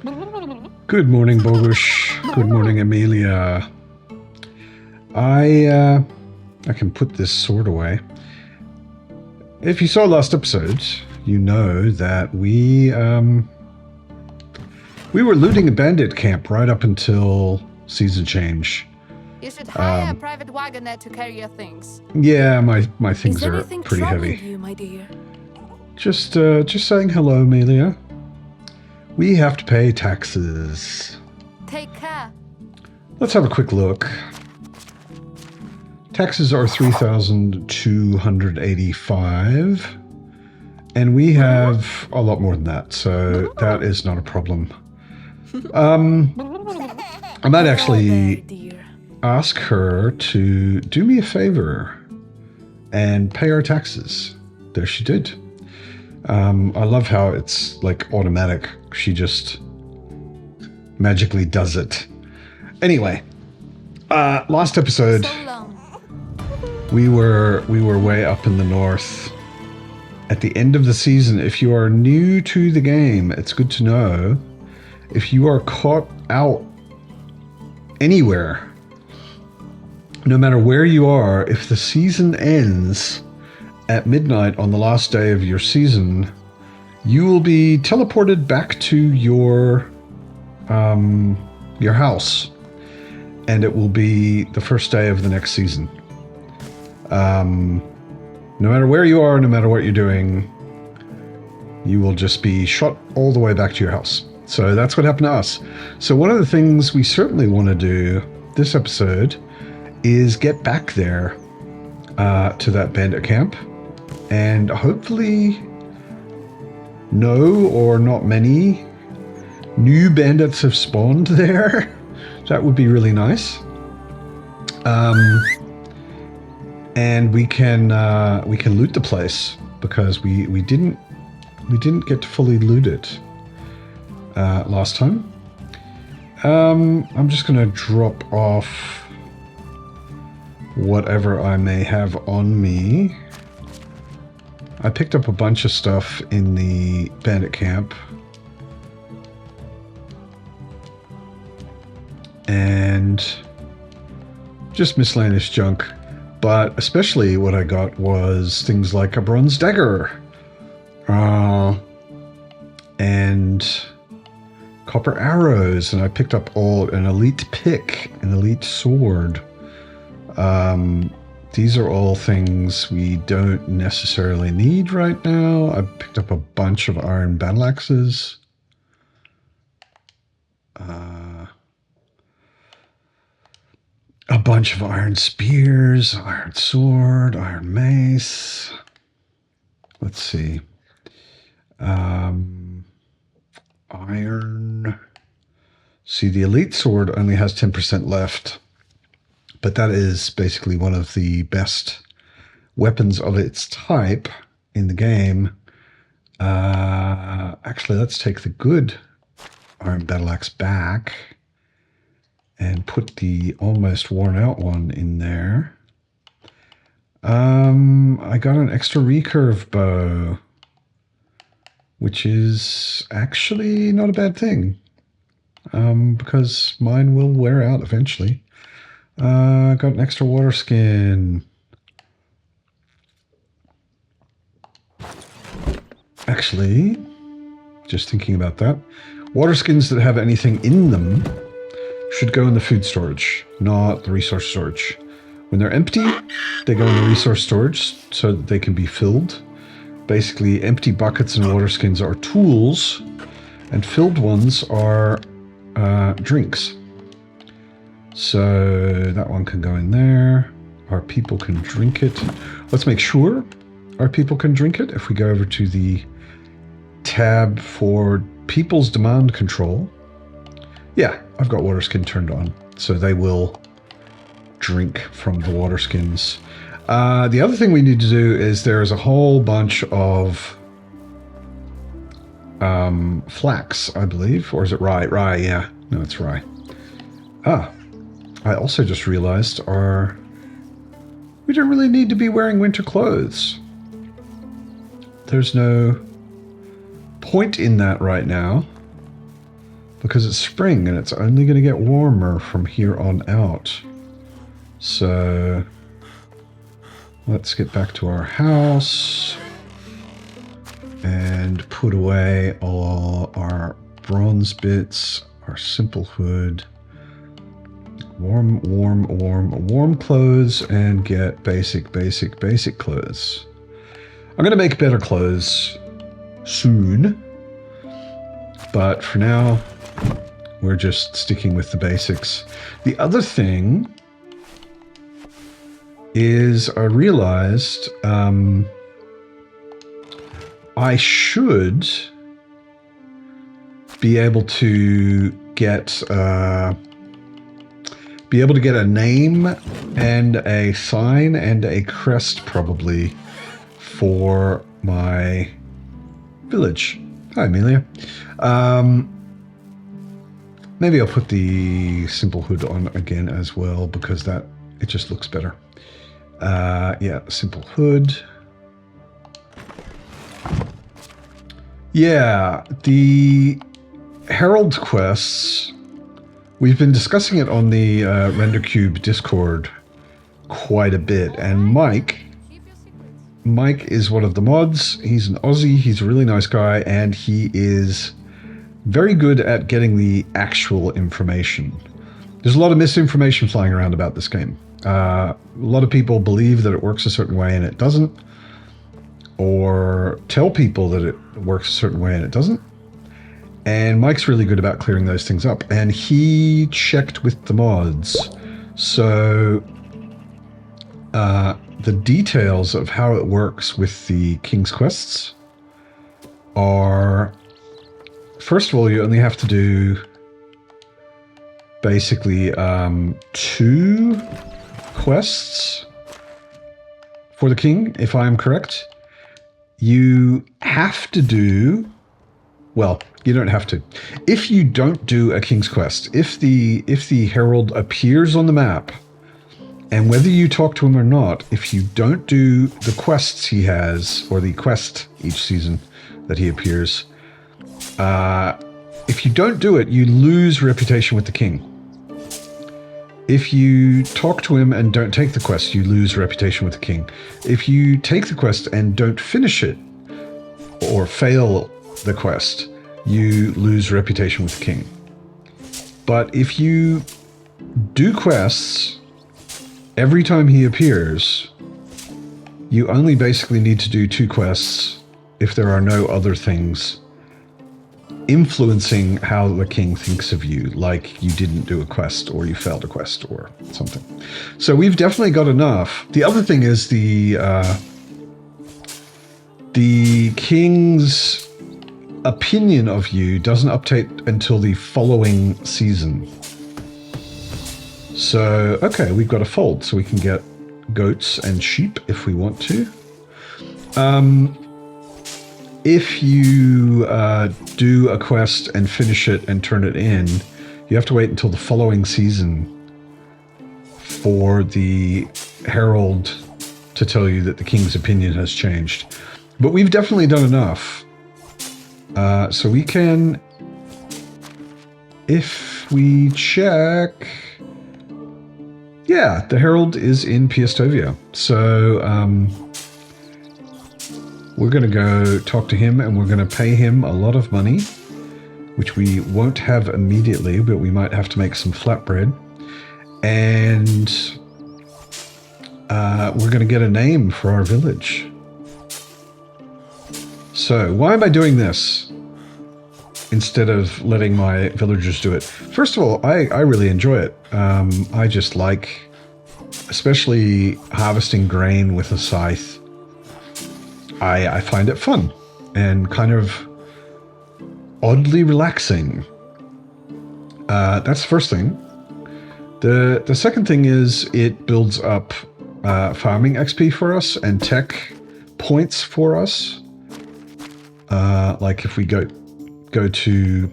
Good morning, Bogush. Good morning, Amelia. I can put this sword away. If you saw last episode, you know that we were looting a bandit camp right up until season change. You should hire a private wagoner to carry your things. Yeah, my things are anything pretty heavy. you, my dear? Just saying hello, Amelia. We have to pay taxes. Take care. Let's have a quick look. Taxes are 3,285, and we have a lot more than that, so that is not a problem. I might actually ask her to do me a favor and pay our taxes. There she did. I love how it's like automatic. She just magically does it. Anyway, last episode, we were way up in the north. At the end of the season, if you are new to the game, it's good to know. If you are caught out anywhere, no matter where you are, if the season ends at midnight on the last day of your season, you will be teleported back to your house, and it will be the first day of the next season. No matter where you are, no matter what you're doing, you will just be shot all the way back to your house. So that's what happened to us. So one of the things we certainly want to do this episode is get back there to that bandit camp, and hopefully no or not many new bandits have spawned there. That would be really nice. And we can loot the place, because we didn't get to fully loot it last time. I'm just gonna drop off whatever I may have on me. I picked up a bunch of stuff in the bandit camp. And just miscellaneous junk. But especially what I got was things like a bronze dagger. And copper arrows. And I picked up an elite pick, an elite sword. These are all things we don't necessarily need right now. I picked up a bunch of iron battle axes. A bunch of iron spears, iron sword, iron mace. Let's see. Iron. See, the elite sword only has 10% left. But that is basically one of the best weapons of its type in the game. Actually, let's take the good iron battle axe back and put the almost worn out one in there. I got an extra recurve bow, which is actually not a bad thing, because mine will wear out eventually. Got an extra water skin. Actually, just thinking about that, water skins that have anything in them should go in the food storage, not the resource storage. When they're empty, they go in the resource storage so that they can be filled. Basically, empty buckets and water skins are tools, and filled ones are drinks. So that one can go in there. Our people can drink it. Let's make sure our people can drink it. If we go over to the tab for people's demand control. Yeah, I've got water skin turned on, so they will drink from the water skins. The other thing we need to do is there's a whole bunch of flax, I believe, or is it rye? Rye, yeah. No, it's rye. I also just realized we don't really need to be wearing winter clothes. There's no point in that right now. because it's spring and it's only going to get warmer from here on out. So let's get back to our house and put away all our bronze bits, our simple hood, warm clothes, and get basic clothes. I'm going to make better clothes soon, but for now we're just sticking with the basics. The other thing is I realized I should be able to get a name and a sign and a crest probably for my village. Hi, Amelia. Maybe I'll put the simple hood on again as well because it just looks better. Yeah, simple hood. Yeah, the herald quests, we've been discussing it on the RenderCube Discord quite a bit, and Mike is one of the mods. He's an Aussie, he's a really nice guy, and he is very good at getting the actual information. There's a lot of misinformation flying around about this game. A lot of people believe that it works a certain way and it doesn't, or tell people that it works a certain way and it doesn't. And Mike's really good about clearing those things up, and he checked with the mods. So the details of how it works with the King's Quests are, first of all, you only have to do basically 2 quests for the king, if I'm correct. You have to do, well, you don't have to. If you don't do a King's Quest, if the herald appears on the map, and whether you talk to him or not, if you don't do the quests he has, or the quest each season that he appears, if you don't do it, you lose reputation with the king. If you talk to him and don't take the quest, you lose reputation with the king. If you take the quest and don't finish it, or fail the quest, you lose reputation with the king. But if you do quests every time he appears, you only basically need to do 2 quests if there are no other things influencing how the king thinks of you, like you didn't do a quest or you failed a quest or something. So we've definitely got enough. The other thing is the king's opinion of you doesn't update until the following season. So, okay, we've got a fold, so we can get goats and sheep if we want to. If you do a quest and finish it and turn it in, you have to wait until the following season for the herald to tell you that the king's opinion has changed. But we've definitely done enough. So we can, if we check, yeah, the herald is in Piastovia. So we're going to go talk to him, and we're going to pay him a lot of money, which we won't have immediately, but we might have to make some flatbread. And we're going to get a name for our village. So why am I doing this instead of letting my villagers do it? First of all, I really enjoy it. I just like, especially harvesting grain with a scythe. I find it fun and kind of oddly relaxing. That's the first thing. The second thing is it builds up farming XP for us and tech points for us. Like if we go to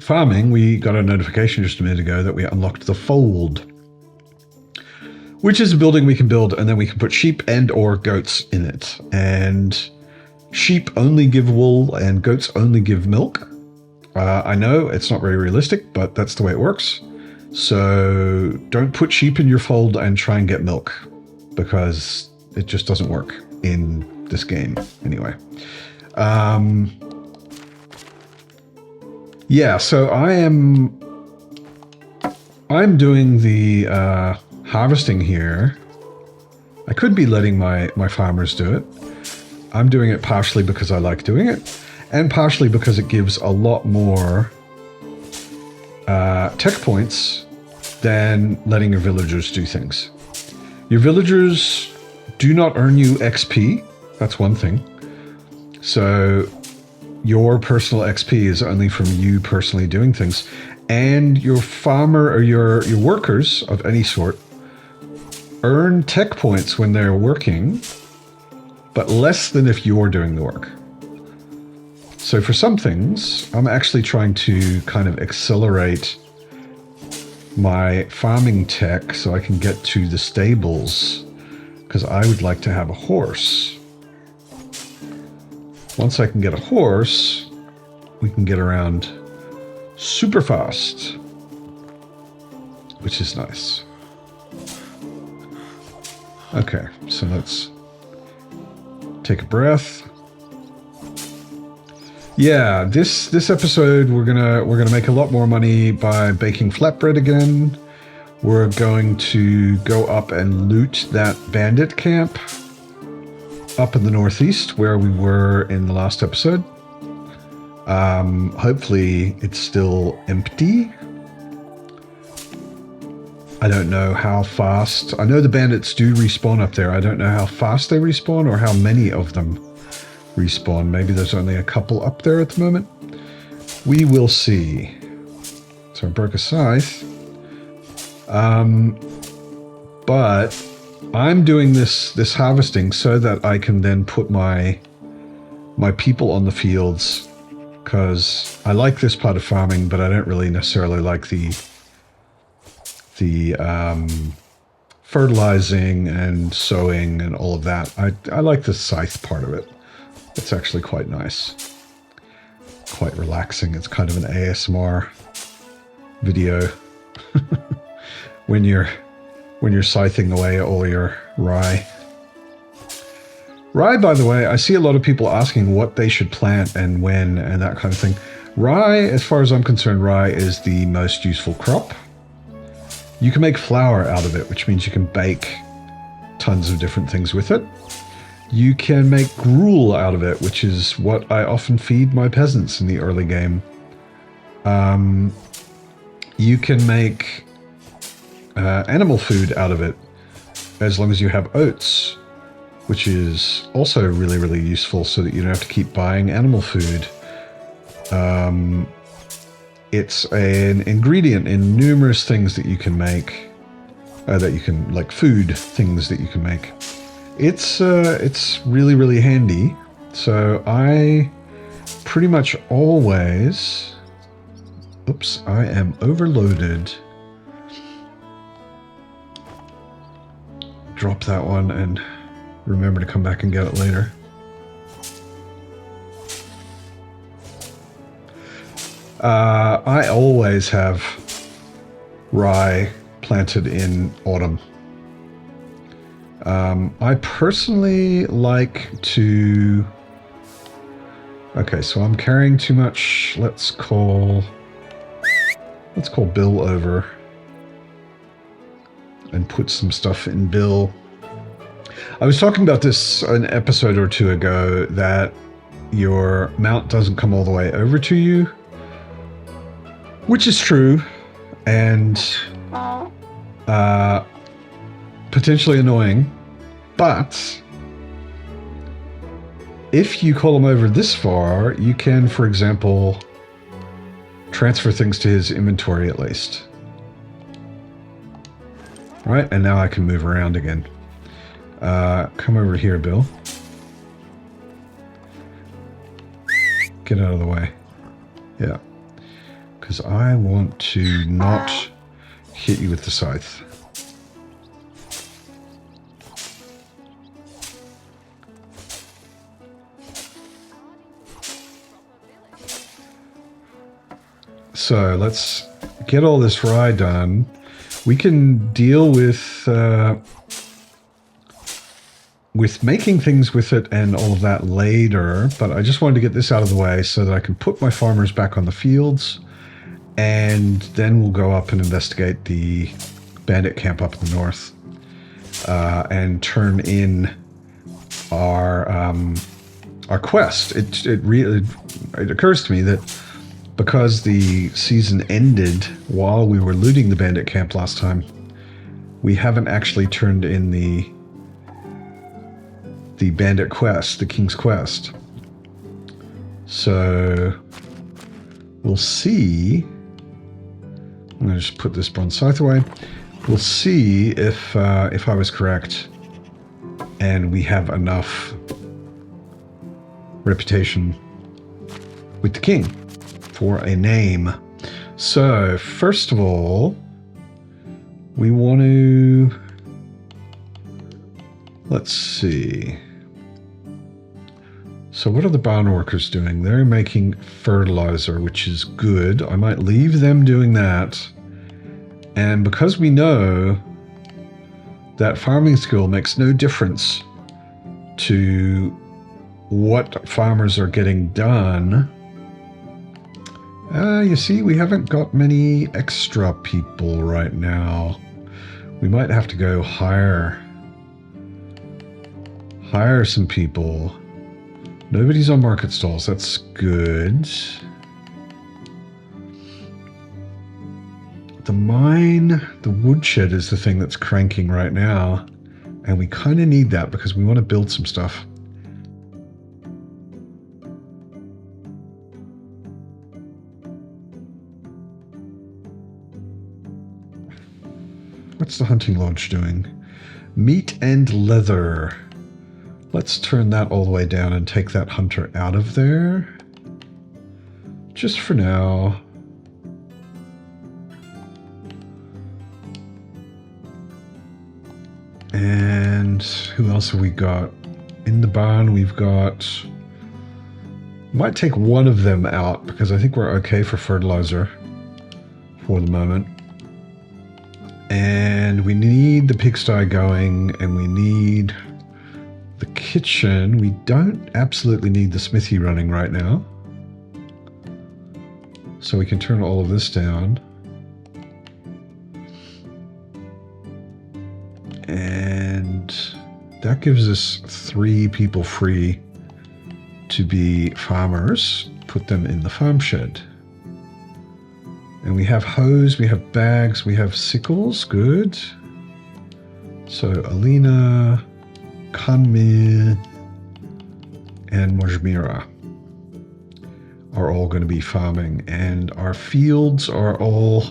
farming, we got a notification just a minute ago that we unlocked the fold, which is a building we can build, and then we can put sheep and or goats in it. And sheep only give wool and goats only give milk. I know it's not very realistic, but that's the way it works. So don't put sheep in your fold and try and get milk, because it just doesn't work in this game anyway. Yeah, so I'm doing the harvesting here. I could be letting my farmers do it. I'm doing it partially because I like doing it, and partially because it gives a lot more tech points than letting your villagers do things. Your villagers do not earn you XP. That's one thing. So your personal XP is only from you personally doing things, and your farmer or your workers of any sort earn tech points when they're working, but less than if you're doing the work. So for some things, I'm actually trying to kind of accelerate my farming tech so I can get to the stables, because I would like to have a horse. Once I can get a horse, we can get around super fast, which is nice. Okay, so let's take a breath. Yeah, this episode we're gonna make a lot more money by baking flatbread again. We're going to go up and loot that bandit camp up in the northeast where we were in the last episode. Hopefully it's still empty. I don't know how fast. I know the bandits do respawn up there. I don't know how fast they respawn or how many of them respawn. Maybe there's only a couple up there at the moment. We will see. So I broke a scythe. But I'm doing this harvesting so that I can then put my people on the fields, because I like this part of farming, but I don't really necessarily like the fertilizing and sowing and all of that. I like the scythe part of it. It's actually quite nice, quite relaxing. It's kind of an ASMR video when you're scything away all your rye. Rye, by the way, I see a lot of people asking what they should plant and when and that kind of thing. Rye, as far as I'm concerned, rye is the most useful crop. You can make flour out of it, which means you can bake tons of different things with it. You can make gruel out of it, which is what I often feed my peasants in the early game. You can make animal food out of it, as long as you have oats, which is also really, really useful so that you don't have to keep buying animal food. It's an ingredient in numerous things that you can make, like food things that you can make. It's really, really handy. So I pretty much always, oops, I am overloaded. Drop that one and remember to come back and get it later. I always have rye planted in autumn. I personally like to... Okay, so I'm carrying too much. Let's call Bill over and put some stuff in Bill. I was talking about this an episode or two ago, that your mount doesn't come all the way over to you, which is true, and potentially annoying, but if you call him over this far, you can, for example, transfer things to his inventory at least. All right, and now I can move around again. Come over here, Bill. Get out of the way. Yeah. Because I want to not hit you with the scythe. So let's get all this rye done. We can deal with making things with it and all of that later, but I just wanted to get this out of the way so that I can put my farmers back on the fields, and then we'll go up and investigate the bandit camp up in the north and turn in our quest. It occurs to me that because the season ended while we were looting the bandit camp last time, we haven't actually turned in the bandit quest, the king's quest. So we'll see. I'm going to just put this bronze scythe away. We'll see if I was correct and we have enough reputation with the king for a name. So first of all, we want to, let's see. So what are the barn workers doing? They're making fertilizer, which is good. I might leave them doing that. And because we know that farming skill makes no difference to what farmers are getting done, you see, we haven't got many extra people right now. We might have to go hire some people. Nobody's on market stalls. That's good. The mine, the woodshed is the thing that's cranking right now. And we kind of need that because we want to build some stuff. What's the hunting lodge doing? Meat and leather. Let's turn that all the way down and take that hunter out of there. Just for now. And who else have we got? In the barn we've got... Might take one of them out because I think we're okay for fertilizer for the moment. And we need the pigsty going, and we need the kitchen. We don't absolutely need the smithy running right now. So we can turn all of this down. And that gives us 3 people free to be farmers. Put them in the farm shed. And we have hoes, we have bags, we have sickles. Good. So Alina, Kanmir, and Mojmira are all going to be farming. And our fields are all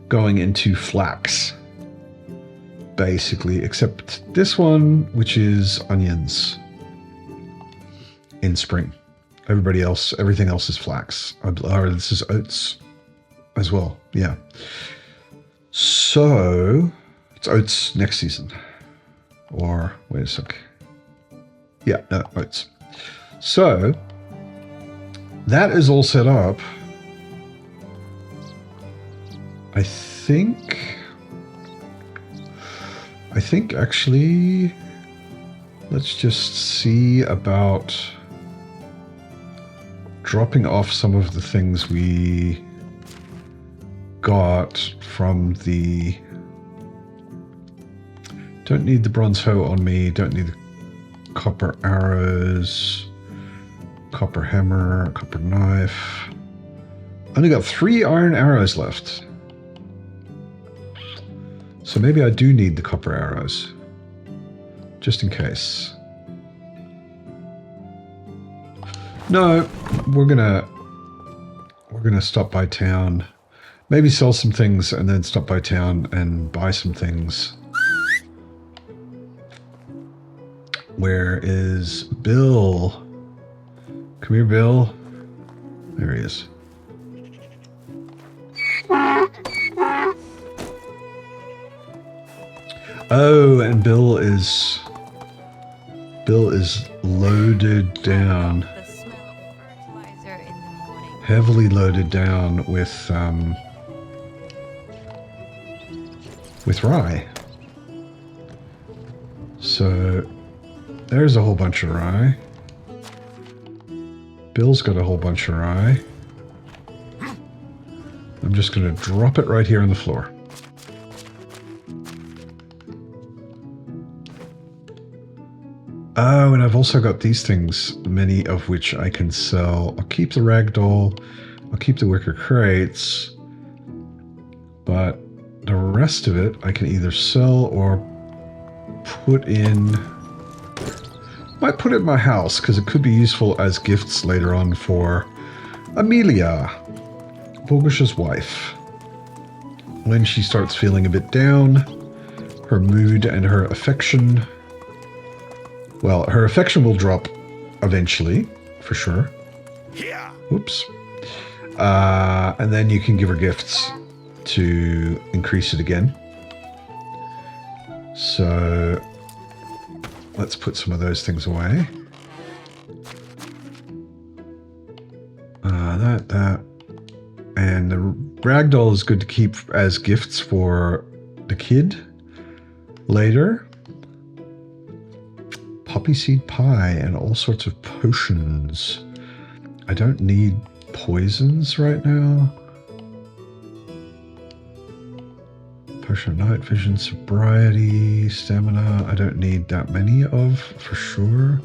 going into flax. Basically, except this one, which is onions in spring. Everything else is flax. Or this is oats as well. Yeah. So it's oats next season. Or wait a sec. Yeah, no, oats. So that is all set up. I think actually, let's just see about dropping off some of the things we got from the... Don't need the bronze hoe on me, don't need the copper arrows, copper hammer, copper knife. Only got 3 iron arrows left. So maybe I do need the copper arrows, just in case. No, we're gonna stop by town, maybe sell some things, and then stop by town and buy some things. Where is Bill? Come here, Bill. There he is. Oh, and Bill is loaded down. heavily loaded down with rye. So there's a whole bunch of rye. Bill's got a whole bunch of rye. I'm just going to drop it right here on the floor. Oh, and I've also got these things, many of which I can sell. I'll keep the ragdoll. I'll keep the wicker crates. But the rest of it I can either sell or put in... Might put it in my house, because it could be useful as gifts later on for Amelia, Bogusha's wife. When she starts feeling a bit down, her mood and her affection... Well, her affection will drop eventually, for sure. Yeah. Oops. And then you can give her gifts to increase it again. So let's put some of those things away. That. And the ragdoll is good to keep as gifts for the kid later. Poppy seed pie and all sorts of potions. I don't need poisons right now. Potion of night vision, sobriety, stamina. I don't need that many of, for sure.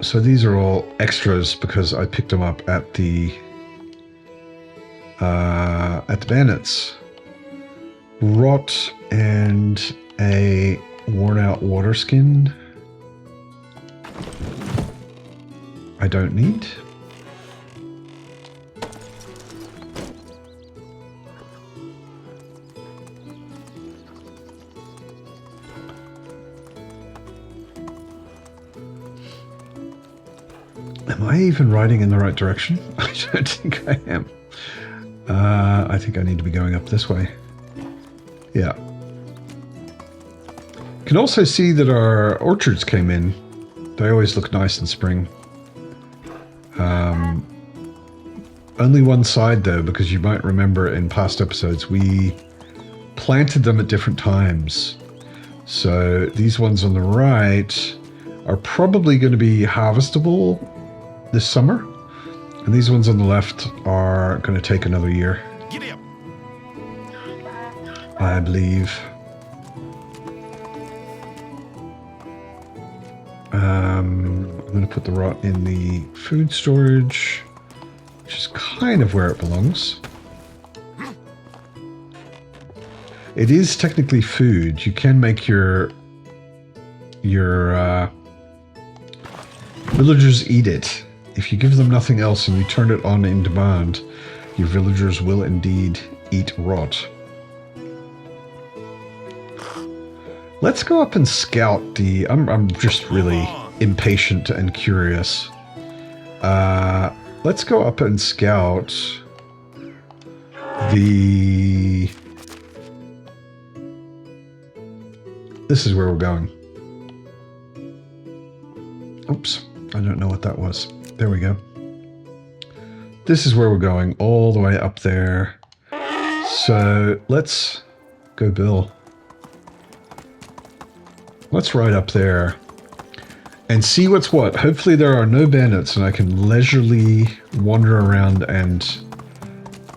So these are all extras because I picked them up at the bandits. Rot and a worn out water skin. I don't need. Am I even riding in the right direction? I don't think I am. I think I need to be going up this way. Yeah. You can also see that our orchards came in. They always look nice in spring. Only one side though, because you might remember in past episodes we planted them at different times. So these ones on the right are probably going to be harvestable this summer. And these ones on the left are going to take another year. Giddy up. I believe. I'm going to put the rot in the food storage, which is kind of where it belongs. It is technically food. You can make your villagers eat it. If you give them nothing else and you turn it on in demand, your villagers will indeed eat rot. Let's go up and scout the... I'm just really impatient and curious. Let's go up and scout the... This is where we're going. Oops, I don't know what that was. There we go. This is where we're going, all the way up there. So let's go, Bill. Let's ride up there and see what's what. Hopefully there are no bandits and I can leisurely wander around and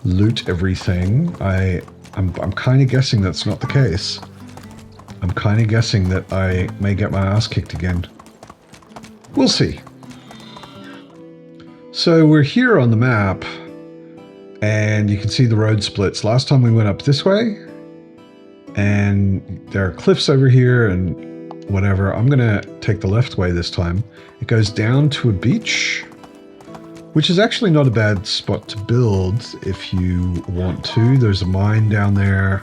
loot everything. I'm kind of guessing that's not the case. I'm kind of guessing that I may get my ass kicked again. We'll see. So we're here on the map and you can see the road splits. Last time we went up this way and there are cliffs over here and whatever. I'm going to take the left way this time. It goes down to a beach, which is actually not a bad spot to build if you want to. There's a mine down there.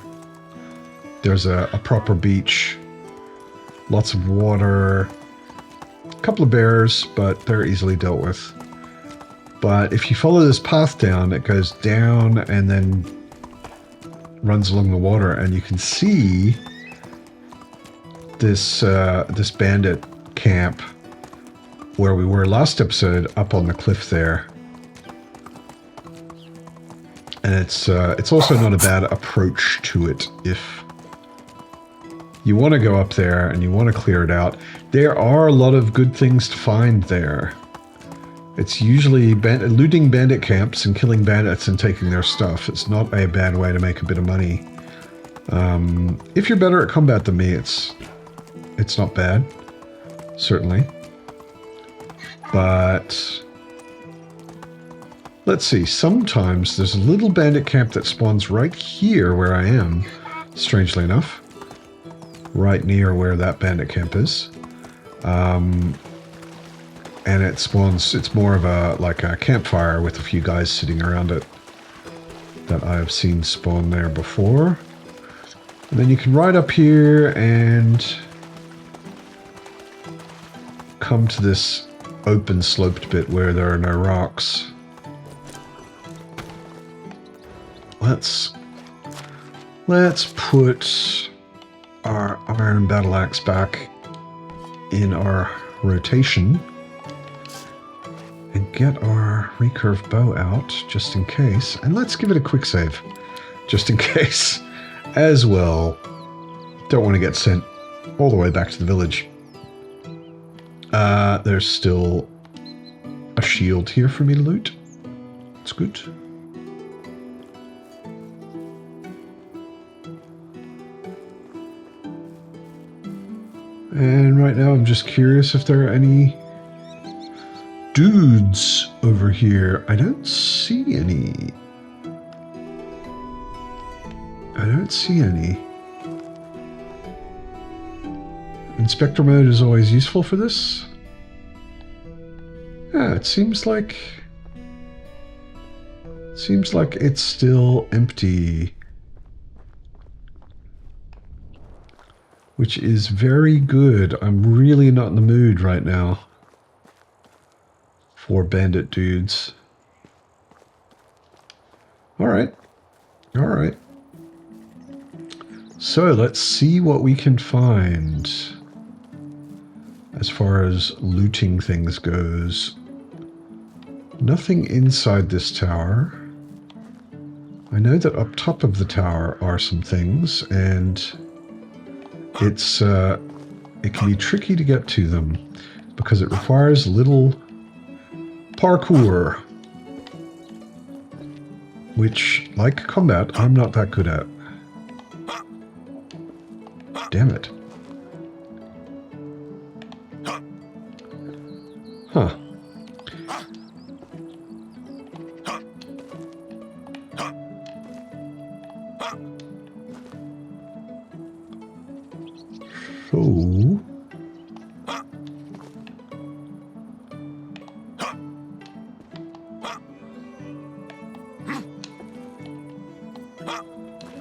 There's a proper beach. Lots of water. A couple of bears, but they're easily dealt with. But if you follow this path down, it goes down and then runs along the water, and you can see this this bandit camp where we were last episode, up on the cliff there. And it's also not a bad approach to it if you want to go up there and you want to clear it out. There are a lot of good things to find there. It's usually looting bandit camps and killing bandits and taking their stuff. It's not a bad way to make a bit of money. If you're better at combat than me, it's not bad, certainly. But let's see, sometimes there's a little bandit camp that spawns right here where I am, strangely enough. Right near where that bandit camp is. And it spawns, it's more of like a campfire with a few guys sitting around it that I've seen spawn there before. And then you can ride up here and come to this open sloped bit where there are no rocks. Let's put our iron battle axe back in our rotation and get our recurve bow out just in case. And let's give it a quick save just in case as well. Don't want to get sent all the way back to the village. There's still a shield here for me to loot. It's good. And right now I'm just curious if there are any dudes over here. I don't see any. I don't see any. Inspector mode is always useful for this. Yeah, it seems like it's still empty. Which is very good. I'm really not in the mood right now for bandit dudes. Alright. Alright. So let's see what we can find as far as looting things goes. Nothing inside this tower. I know that up top of the tower are some things, and it can be tricky to get to them because it requires a little parkour, which, like combat, I'm not that good at. Damn it. Huh.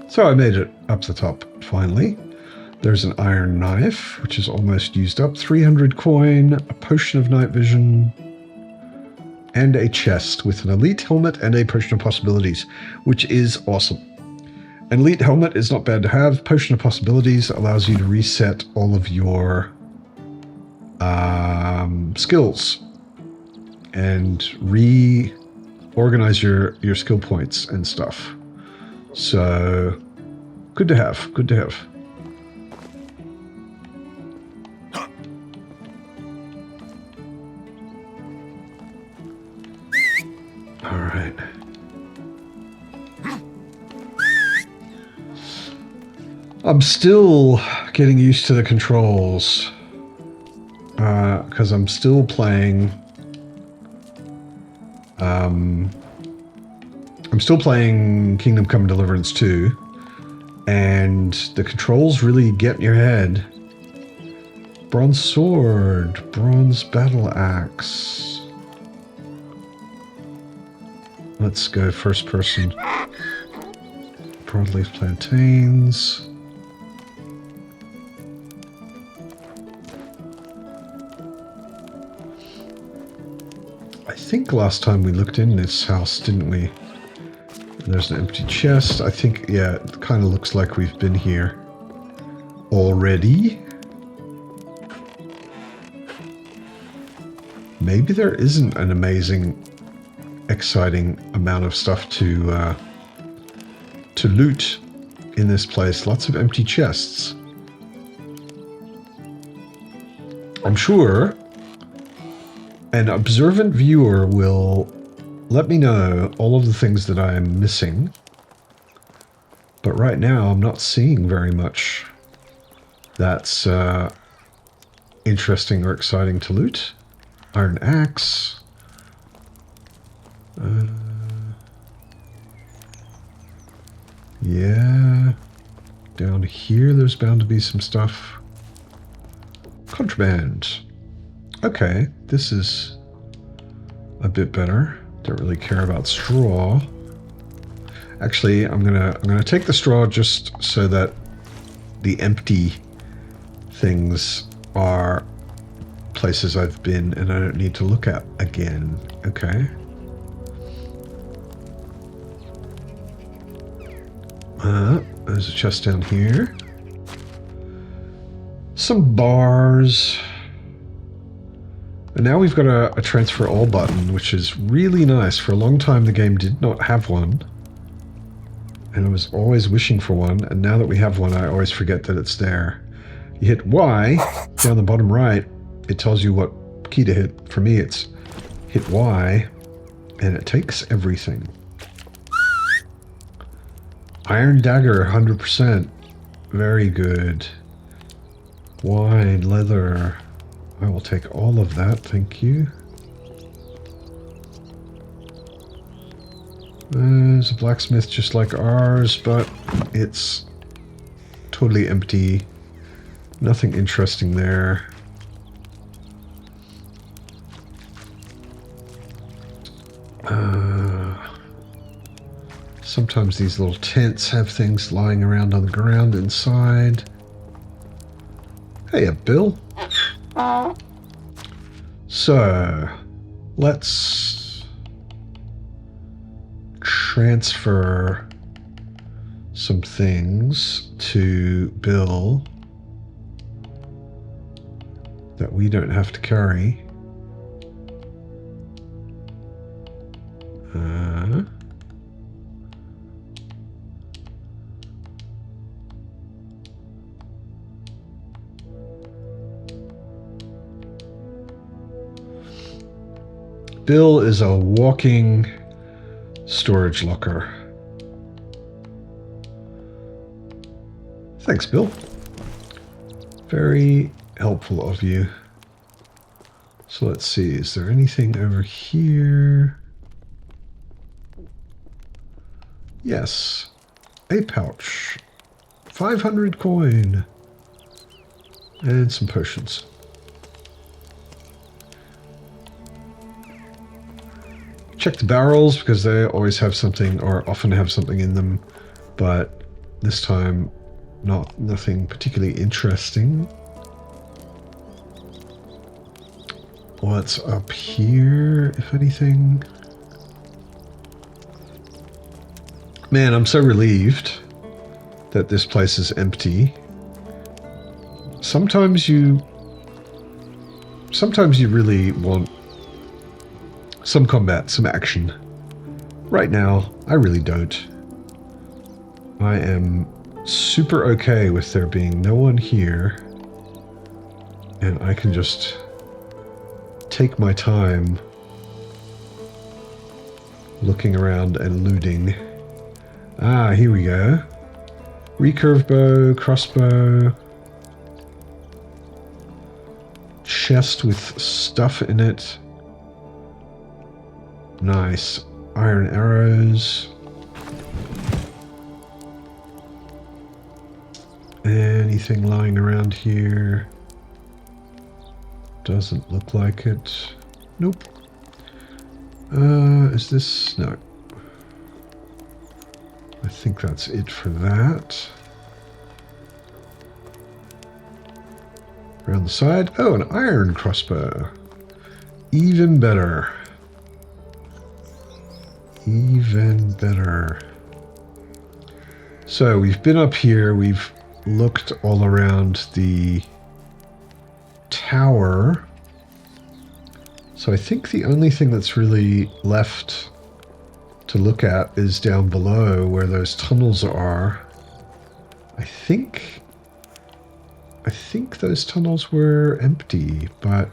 So I made it up the top, finally. There's an iron knife, which is almost used up. 300 coin, a potion of night vision, and a chest with an elite helmet and a potion of possibilities, which is awesome. An elite helmet is not bad to have. Potion of possibilities allows you to reset all of your skills and reorganize your skill points and stuff. So, good to have, good to have. All right. I'm still getting used to the controls because I'm still playing. I'm still playing Kingdom Come Deliverance 2, and the controls really get in your head. Bronze sword, bronze battle axe. Let's go first person. Broadleaf plantains. I think last time we looked in this house, didn't we? There's an empty chest. I think, yeah, it kind of looks like we've been here already. maybe there isn't an amazing, exciting amount of stuff to loot in this place. Lots of empty chests. I'm sure an observant viewer will let me know all of the things that I am missing. But right now, I'm not seeing very much that's interesting or exciting to loot. Iron axe. Yeah. Down here, there's bound to be some stuff. Contraband. Okay, this is a bit better. Don't really care about straw. Actually, I'm gonna take the straw just so that the empty things are places I've been and I don't need to look at again. Okay. There's a chest down here. Some bars. And now we've got a transfer all button, which is really nice. For a long time, the game did not have one. And I was always wishing for one. And now that we have one, I always forget that it's there. You hit Y down the bottom right. It tells you what key to hit. For me, it's hit Y, and it takes everything. Iron dagger, 100%. Very good. Wine, leather. I will take all of that, thank you. There's a blacksmith just like ours, but it's totally empty. Nothing interesting there. Sometimes these little tents have things lying around on the ground inside. Hey, Bill. So, let's transfer some things to Bill that we don't have to carry. Bill is a walking storage locker. Thanks, Bill. Very helpful of you. So let's see, is there anything over here? Yes, a pouch. 500 coin. And some potions. Check the barrels because they always have something or often have something in them, but this time nothing particularly interesting. What's up here, if anything? Man, I'm so relieved that this place is empty. Sometimes you really want some combat, some action. Right now, I really don't. I am super okay with there being no one here, and I can just take my time looking around and looting. Ah, here we go. Recurve bow, crossbow, chest with stuff in it. Nice. Iron arrows. Anything lying around here? Doesn't look like it. Nope. Is this... No. I think that's it for that. Around the side. Oh, an iron crossbow. Even better. Even better. So we've been up here. We've looked all around the tower. So I think the only thing that's really left to look at is down below where those tunnels are. I think those tunnels were empty, but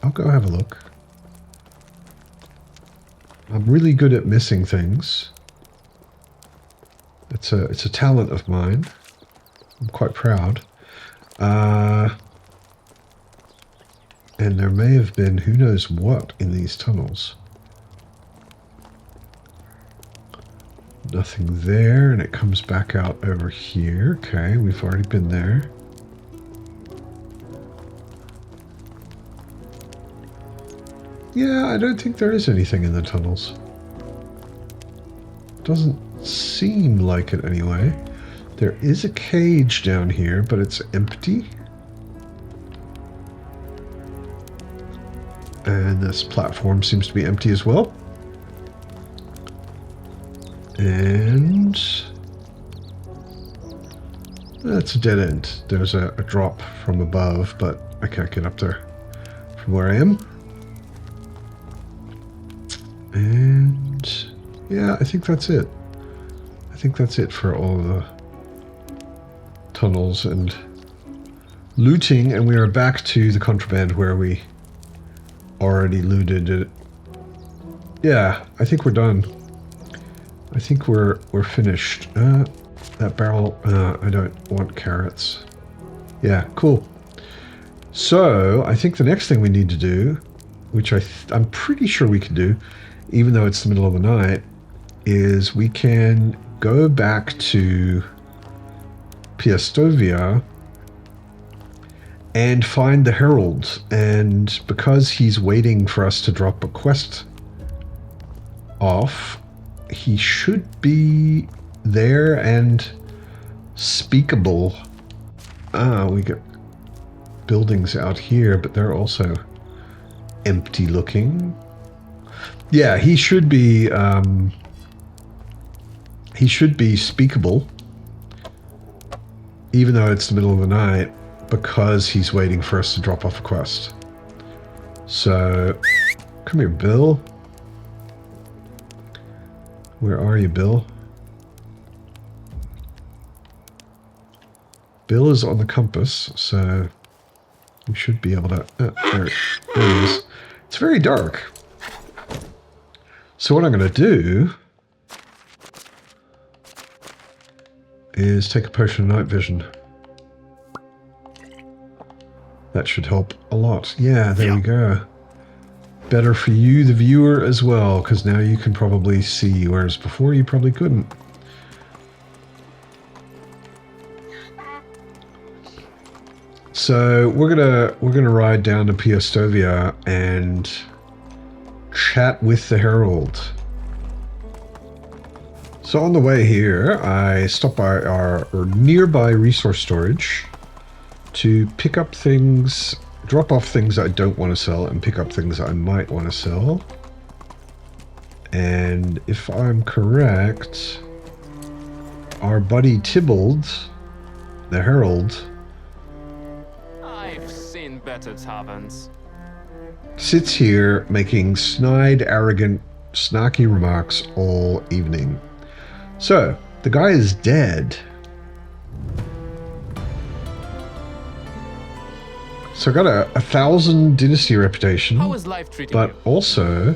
I'll go have a look. I'm really good at missing things. It's a talent of mine. I'm quite proud. And there may have been who knows what in these tunnels. Nothing there, and it comes back out over here. Okay, we've already been there. Yeah, I don't think there is anything in the tunnels. Doesn't seem like it anyway. There is a cage down here, but it's empty. And this platform seems to be empty as well. And that's a dead end. There's a drop from above, but I can't get up there from where I am. And yeah, I think that's it. I think that's it for all the tunnels and looting, and we are back to the contraband where we already looted it. Yeah, I think we're done. I think we're finished. That barrel, I don't want carrots. Yeah, cool. So I think the next thing we need to do, which I'm pretty sure we can do, even though it's the middle of the night, is we can go back to Piastovia and find the herald. And because he's waiting for us to drop a quest off, he should be there and speakable. We get buildings out here, but they're also empty looking. Yeah, he should be speakable, even though it's the middle of the night, because he's waiting for us to drop off a quest. So, come here, Bill. Where are you, Bill? Bill is on the compass, so we should be able to... there he is. It's very dark. So what I'm going to do is take a potion of night vision. That should help a lot. Yeah, there we go. Better for you, the viewer, as well, because now you can probably see, whereas before you probably couldn't. So we're gonna ride down to Piastovia and chat with the herald. So on the way here, I stopped by our nearby resource storage to pick up things, drop off things I don't want to sell, and pick up things I might want to sell. And if I'm correct, our buddy Tybalt, the herald, I've seen better taverns. sits here making snide, arrogant, snarky remarks all evening. So, the guy is dead. So I got a 1,000 Dynasty reputation. How is life treating But you? also,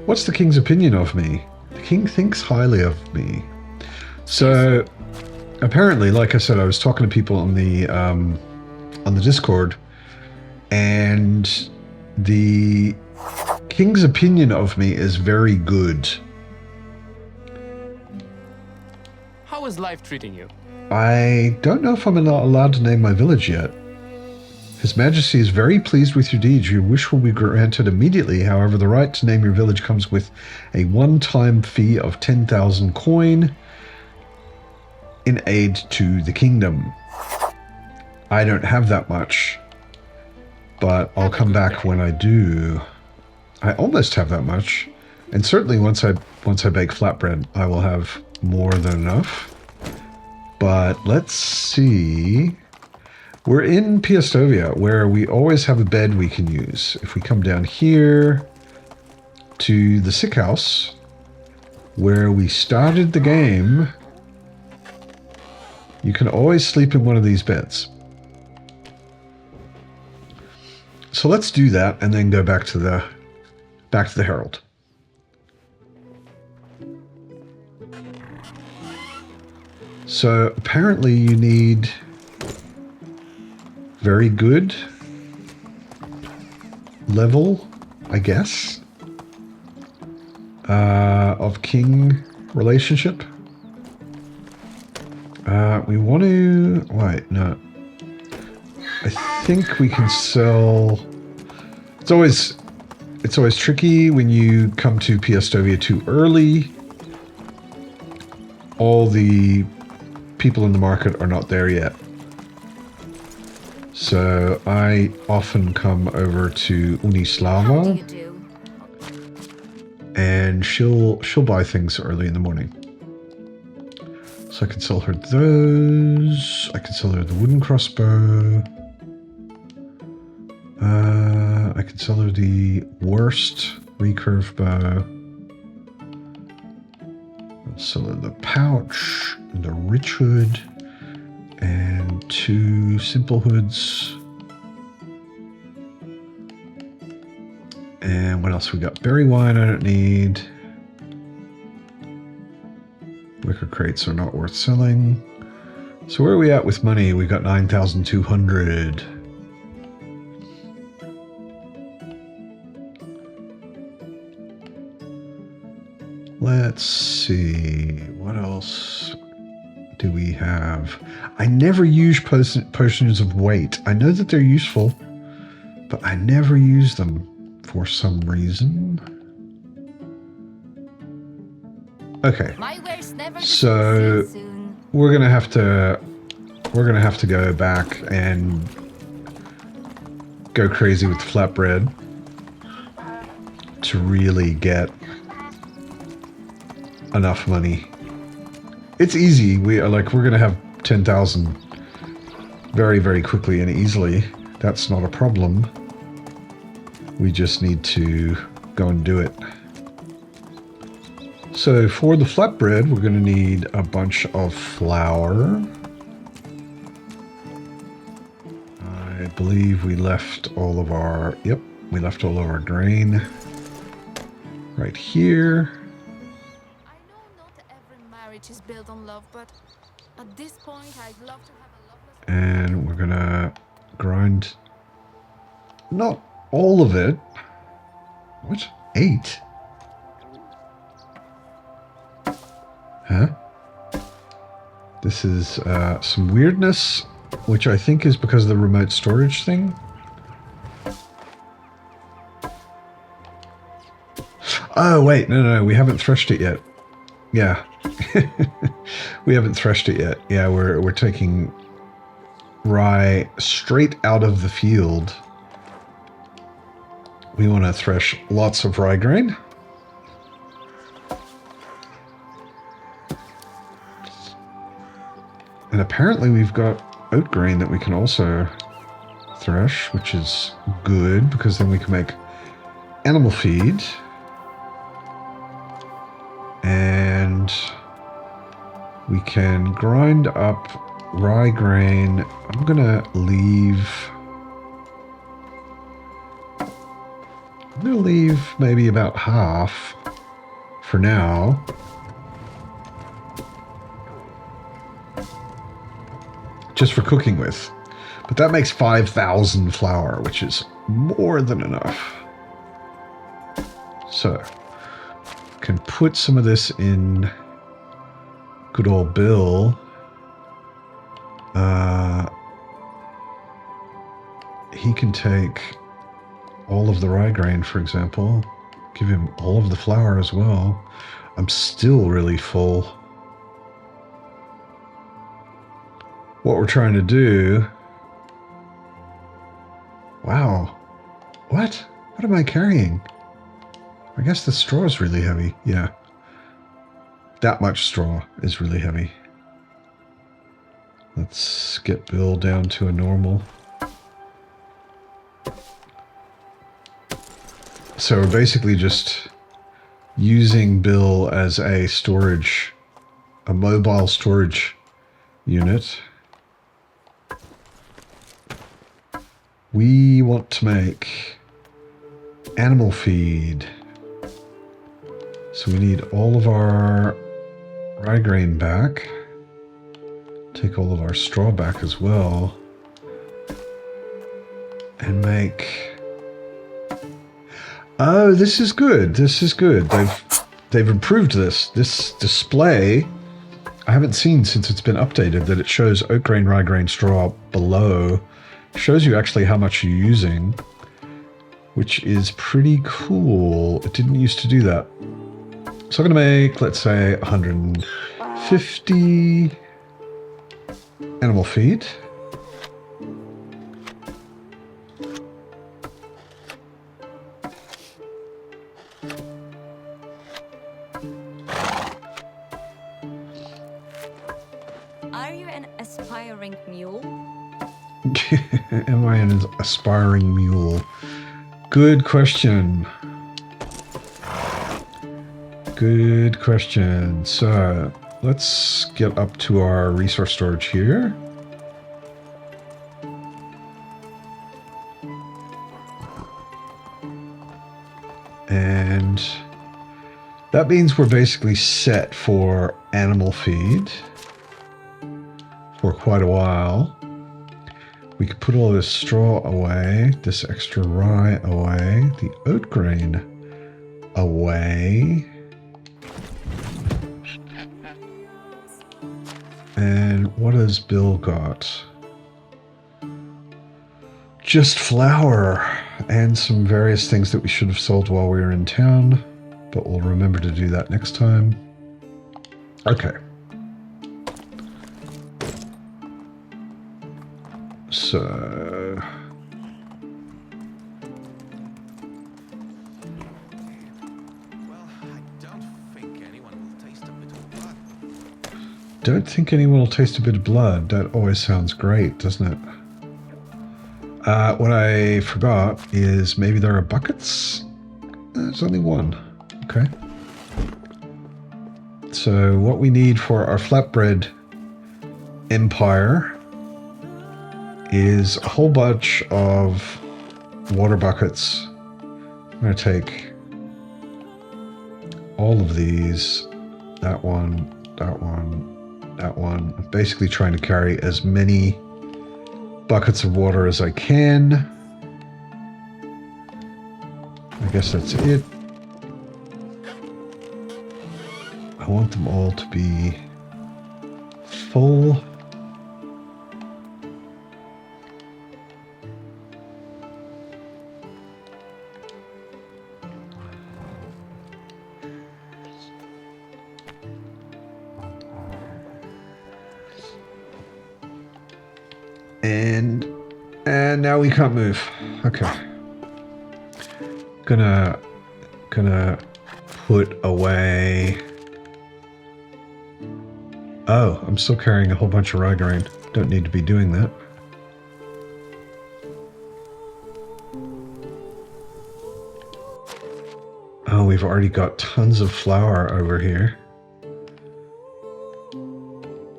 what's the king's opinion of me? The king thinks highly of me. So, apparently, like I said, I was talking to people on the Discord, and the king's opinion of me is very good. How is life treating you? I don't know if I'm allowed to name my village yet. His Majesty is very pleased with your deeds. Your wish will be granted immediately. However, the right to name your village comes with a one-time fee of 10,000 coin in aid to the kingdom. I don't have that much, but I'll come back when I do. I almost have that much, and certainly once I bake flatbread, I will have more than enough. But let's see. We're in Piastovia, where we always have a bed we can use. If we come down here to the sick house, where we started the game, you can always sleep in one of these beds. So let's do that and then go back to the herald. So apparently you need very good level, I guess, of king relationship. We want to... Wait, no. I think we can sell... It's always tricky when you come to Piastovia too early. All the people in the market are not there yet. So I often come over to Unislava, and she'll buy things early in the morning. So I can sell her those. I can sell her the wooden crossbow. I can sell her the worst recurve bow. I'll sell her the pouch, the rich hood, and 2 simple hoods. And what else we got? Berry wine I don't need. Wicker crates are not worth selling. So where are we at with money? We got 9,200. Let's see. What else do we have? I never use potions of weight. I know that they're useful, but I never use them for some reason. Okay. So we're gonna have to go back and go crazy with the flatbread to really get enough money. It's easy. We're gonna have 10,000 very, very quickly and easily. That's not a problem. We just need to go and do it. So for the flatbread, we're going to need a bunch of flour. I believe we left all of our... Yep, we left all of our grain right here. I know not every marriage is built on love, but at this point I'd love to have a loveless... And we're going to grind... Not all of it. What? 8? Huh? This is some weirdness, which I think is because of the remote storage thing. Oh, wait. No. We haven't threshed it yet. Yeah. We haven't threshed it yet. Yeah, we're taking rye straight out of the field. We want to thresh lots of rye grain. And apparently we've got oat grain that we can also thresh, which is good because then we can make animal feed. And we can grind up rye grain. I'm going to leave maybe about half for now. Just for cooking with. But that makes 5,000 flour, which is more than enough. So, can put some of this in good old Bill. He can take all of the rye grain, for example. Give him all of the flour as well. I'm still really full. What we're trying to do... Wow. What? What am I carrying? I guess the straw is really heavy. Yeah. That much straw is really heavy. Let's get Bill down to a normal. So we're basically just using Bill as a storage, a mobile storage unit. We want to make animal feed. So we need all of our rye grain back. Take all of our straw back as well. And make... Oh, this is good. This is good. They've improved this. This display, I haven't seen since it's been updated, that it shows oat grain, rye grain, straw below. Shows you actually how much you're using, which is pretty cool. It didn't used to do that. So I'm going to make, let's say, 150 animal feed. Are you an aspiring mule? Am I an aspiring mule? Good question. Good question. So let's get up to our resource storage here. And that means we're basically set for animal feed for quite a while. We could put all this straw away, this extra rye away, the oat grain away. And what has Bill got? Just flour and some various things that we should have sold while we were in town, but we'll remember to do that next time. Okay. So... Don't think anyone will taste a bit of blood. That always sounds great, doesn't it? What I forgot is maybe there are buckets? There's only one. Okay. So what we need for our flatbread empire is a whole bunch of water buckets. I'm going to take all of these, that one, that one, that one. I'm basically trying to carry as many buckets of water as I can. I guess that's it. I want them all to be full. And now we can't move. Okay. Gonna put away. Oh, I'm still carrying a whole bunch of rye grain. Don't need to be doing that. Oh, we've already got tons of flour over here.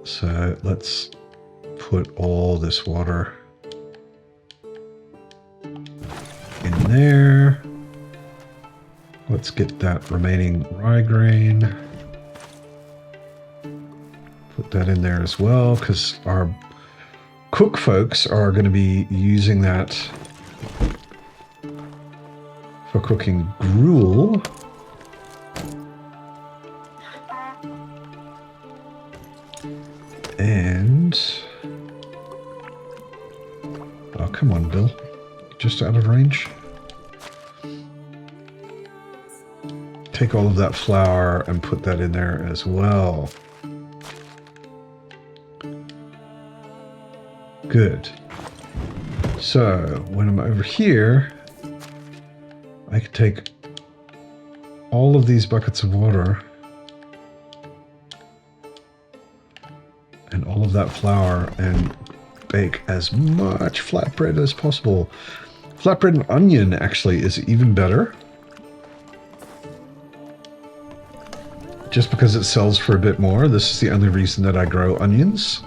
So let's put all this water in there. Let's get that remaining rye grain. Put that in there as well, because our cook folks are going to be using that for cooking gruel. And... oh, come on, Bill. Just out of range. Take all of that flour and put that in there as well. Good. So, when I'm over here, I can take all of these buckets of water and all of that flour and bake as much flatbread as possible. Flatbread and onion actually is even better. Just because it sells for a bit more. This is the only reason that I grow onions.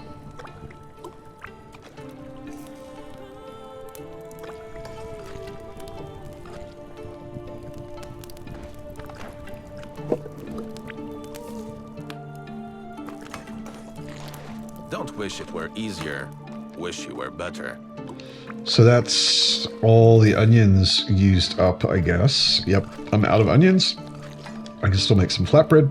Don't wish it were easier. Wish you were better. So that's all the onions used up, I guess. Yep, I'm out of onions. I can still make some flatbread.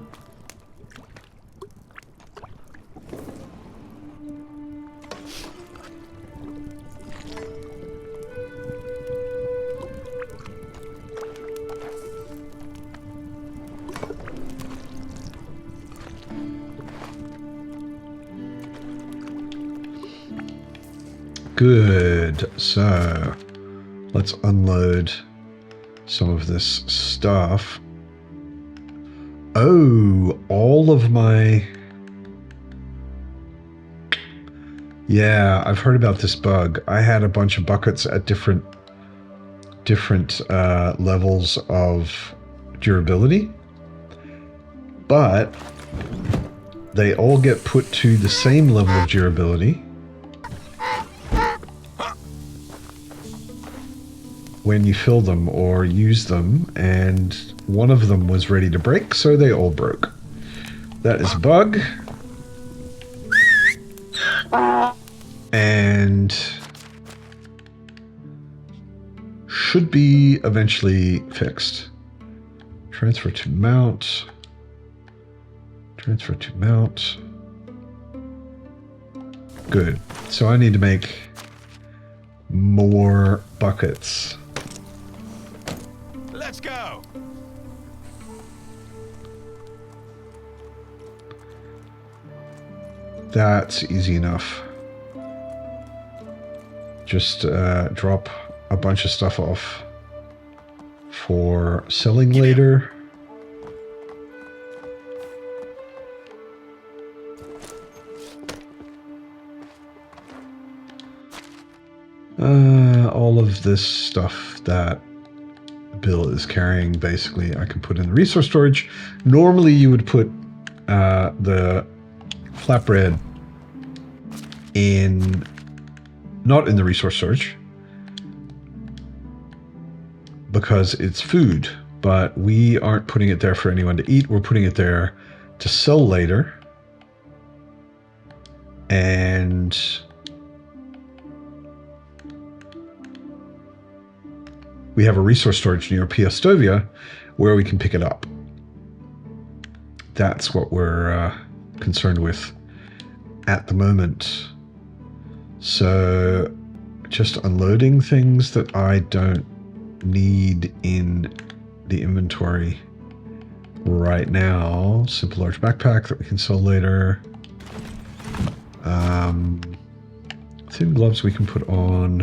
Good, so let's unload some of this stuff. Oh, all of my... Yeah, I've heard about this bug. I had a bunch of buckets at different levels of durability, but they all get put to the same level of durability when you fill them or use them, and one of them was ready to break, so they all broke. That is a bug. And should be eventually fixed. Transfer to mount. Transfer to mount. Good. So I need to make more buckets. Let's go. That's easy enough. Just drop a bunch of stuff off for selling later. All of this stuff that Bill is carrying, basically, I can put in the resource storage. Normally, you would put the flatbread not in the resource storage because it's food, but we aren't putting it there for anyone to eat. We're putting it there to sell later. And we have a resource storage near Piastovia where we can pick it up. That's what we're concerned with at the moment. So just unloading things that I don't need in the inventory right now. Simple large backpack that we can sell later. Thin gloves we can put on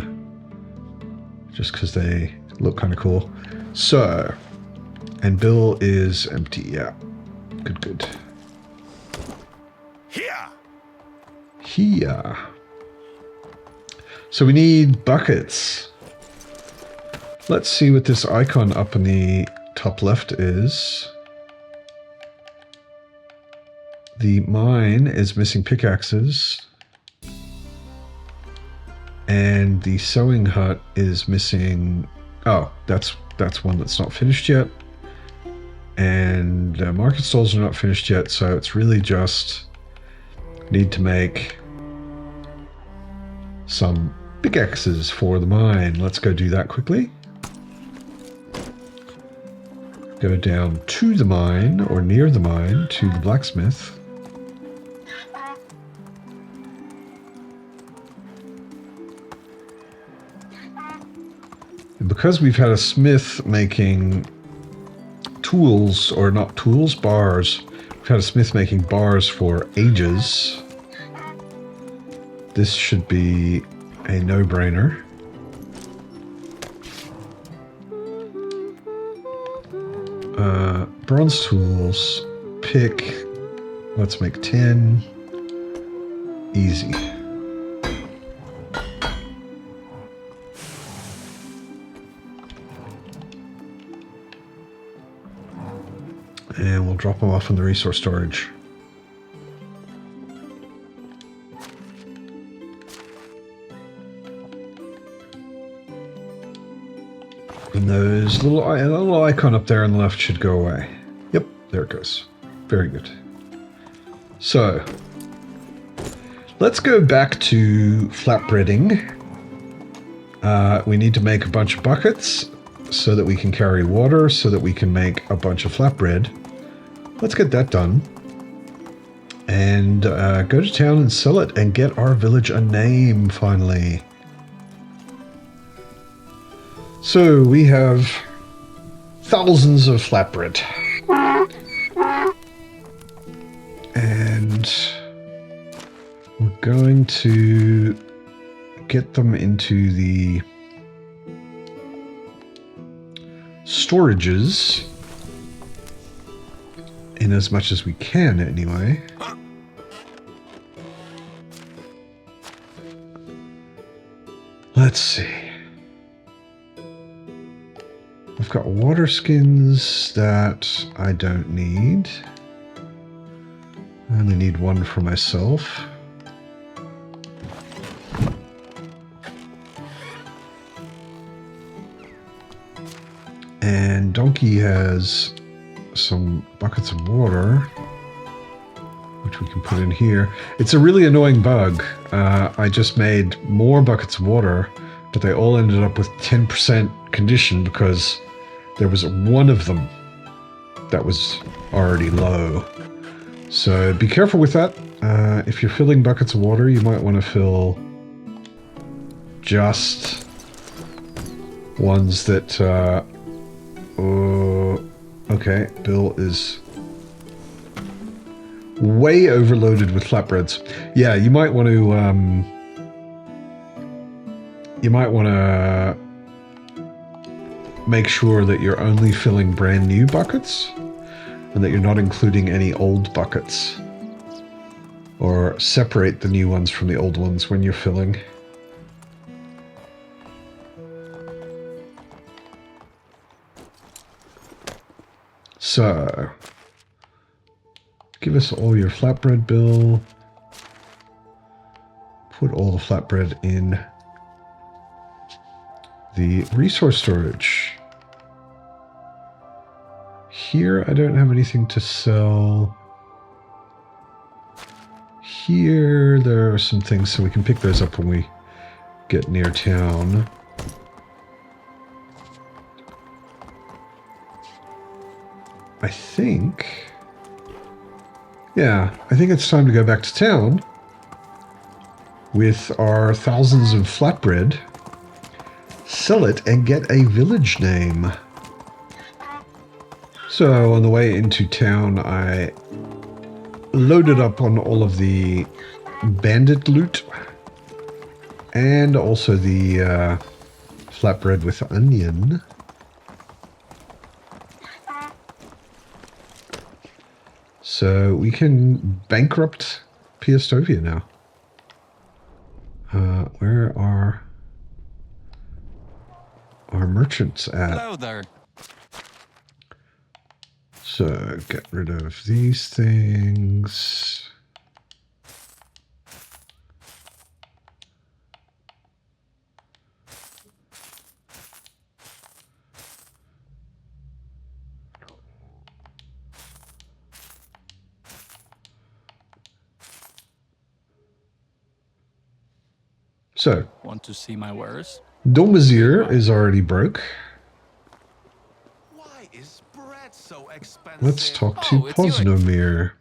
just because they look kind of cool. So, and Bill is empty. Yeah, good. Here. So we need buckets. Let's see what this icon up in the top left is. The mine is missing pickaxes. And the sewing hut is missing... Oh, that's one that's not finished yet. And market stalls are not finished yet, so it's really just need to make some pickaxes for the mine. Let's go do that quickly. Go down to the mine, or near the mine, to the blacksmith. And because we've had a smith making tools, or not tools, bars. We've had a smith making bars for ages. This should be a no-brainer. Bronze tools, pick, let's make 10. Easy. And we'll drop them off in the resource storage. And those little icon up there on the left should go away. Yep, there it goes. Very good. So, let's go back to flatbreading. We need to make a bunch of buckets so that we can carry water, so that we can make a bunch of flatbread. Let's get that done. And go to town and sell it and get our village a name, finally. So we have thousands of flatbread. And we're going to get them into the storages in as much as we can, anyway. Let's see. I've got water skins that I don't need. I only need one for myself. And Donkey has some buckets of water, which we can put in here. It's a really annoying bug. I just made more buckets of water, but they all ended up with 10% condition because there was one of them that was already low. So be careful with that. If you're filling buckets of water, you might want to fill just ones that... okay, Bill is way overloaded with flatbreads. Yeah, you might want to... make sure that you're only filling brand new buckets and that you're not including any old buckets, or separate the new ones from the old ones when you're filling. So, give us all your flatbread, Bill. Put all the flatbread in the resource storage. Here, I don't have anything to sell. Here, there are some things, so we can pick those up when we get near town. I think... yeah, I think it's time to go back to town with our thousands of flatbread, sell it, and get a village name. So on the way into town, I loaded up on all of the bandit loot and also the flatbread with onion. So we can bankrupt Piastovia now. Where are our merchants at? Hello there. So get rid of these things. So, Want to see my wares? Domazir is already broke. Why is bread so expensive? Let's talk to Oh, it's you. Posnomir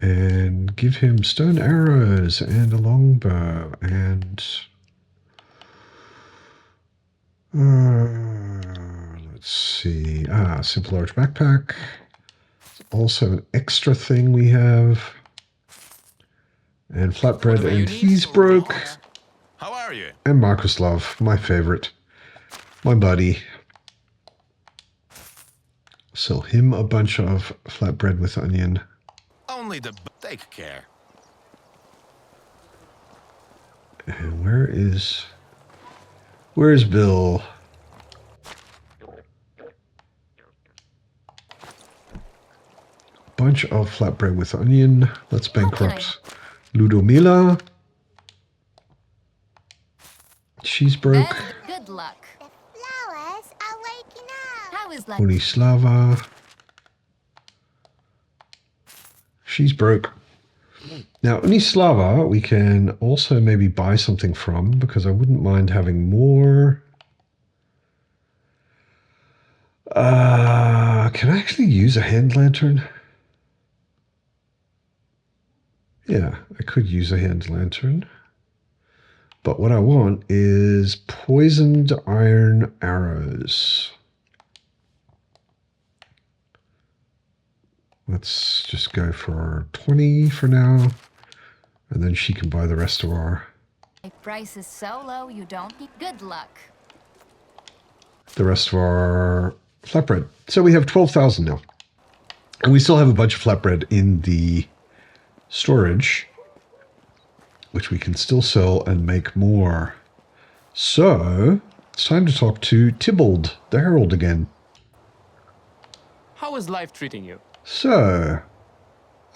and give him stone arrows and a longbow and let's see. Simple large backpack. Also an extra thing we have. And flatbread, Whatever you and need. he's broke. How are you? And Markuslav, my favorite. My buddy. Sell him a bunch of flatbread with onion. Only the take care. And where's Bill? Bunch of flatbread with onion. Let's bankrupt Ludomila. She's broke. Good luck. The flowers are waking up. How is life? Unislava. She's broke. Now, Unislava, we can also maybe buy something from, because I wouldn't mind having more. Can I actually use a hand lantern? Yeah, I could use a hand lantern. But what I want is poisoned iron arrows. Let's just go for 20 for now. And then she can buy the rest of our... Price is so low you don't need good luck. the rest of our flatbread. So we have 12,000 now. And we still have a bunch of flatbread in the storage, which we can still sell and make more. So it's time to talk to Tybalt, the herald, again. How is life treating you? So,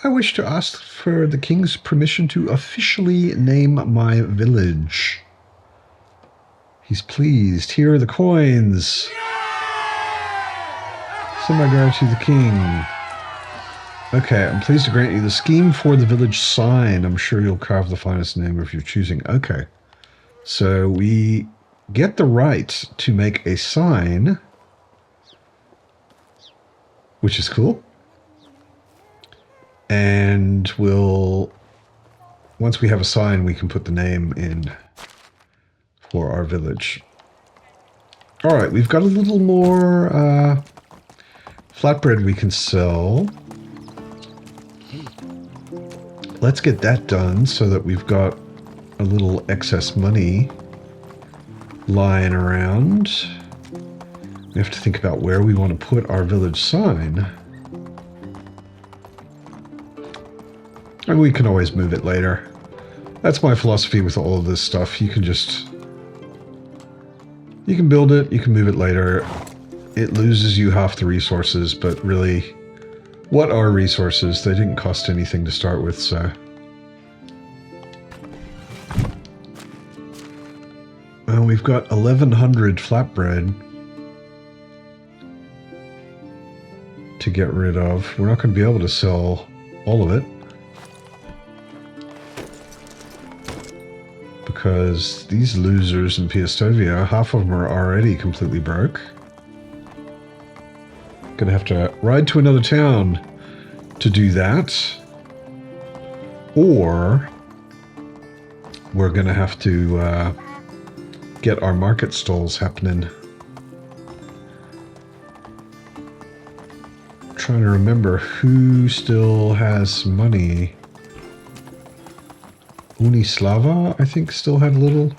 I wish to ask for the king's permission to officially name my village. He's pleased. Here are the coins. Send my gratitude to the king. Okay, I'm pleased to grant you the scheme for the village sign. I'm sure you'll carve the finest name if you're choosing. Okay. So we get the right to make a sign, which is cool. And we'll, once we have a sign, we can put the name in for our village. All right, we've got a little more flatbread we can sell. Let's get that done so that we've got a little excess money lying around. We have to think about where we want to put our village sign. And we can always move it later. That's my philosophy with all of this stuff. You can just... you can build it, you can move it later. It loses you half the resources, but really, what are resources? They didn't cost anything to start with, so... And we've got 1,100 flatbread to get rid of. We're not going to be able to sell all of it, because these losers in Piastovia, half of them are already completely broke. Gonna have to ride to another town to do that. Or we're gonna have to get our market stalls happening. Trying to remember who still has money. Unislava, I think, still had a little.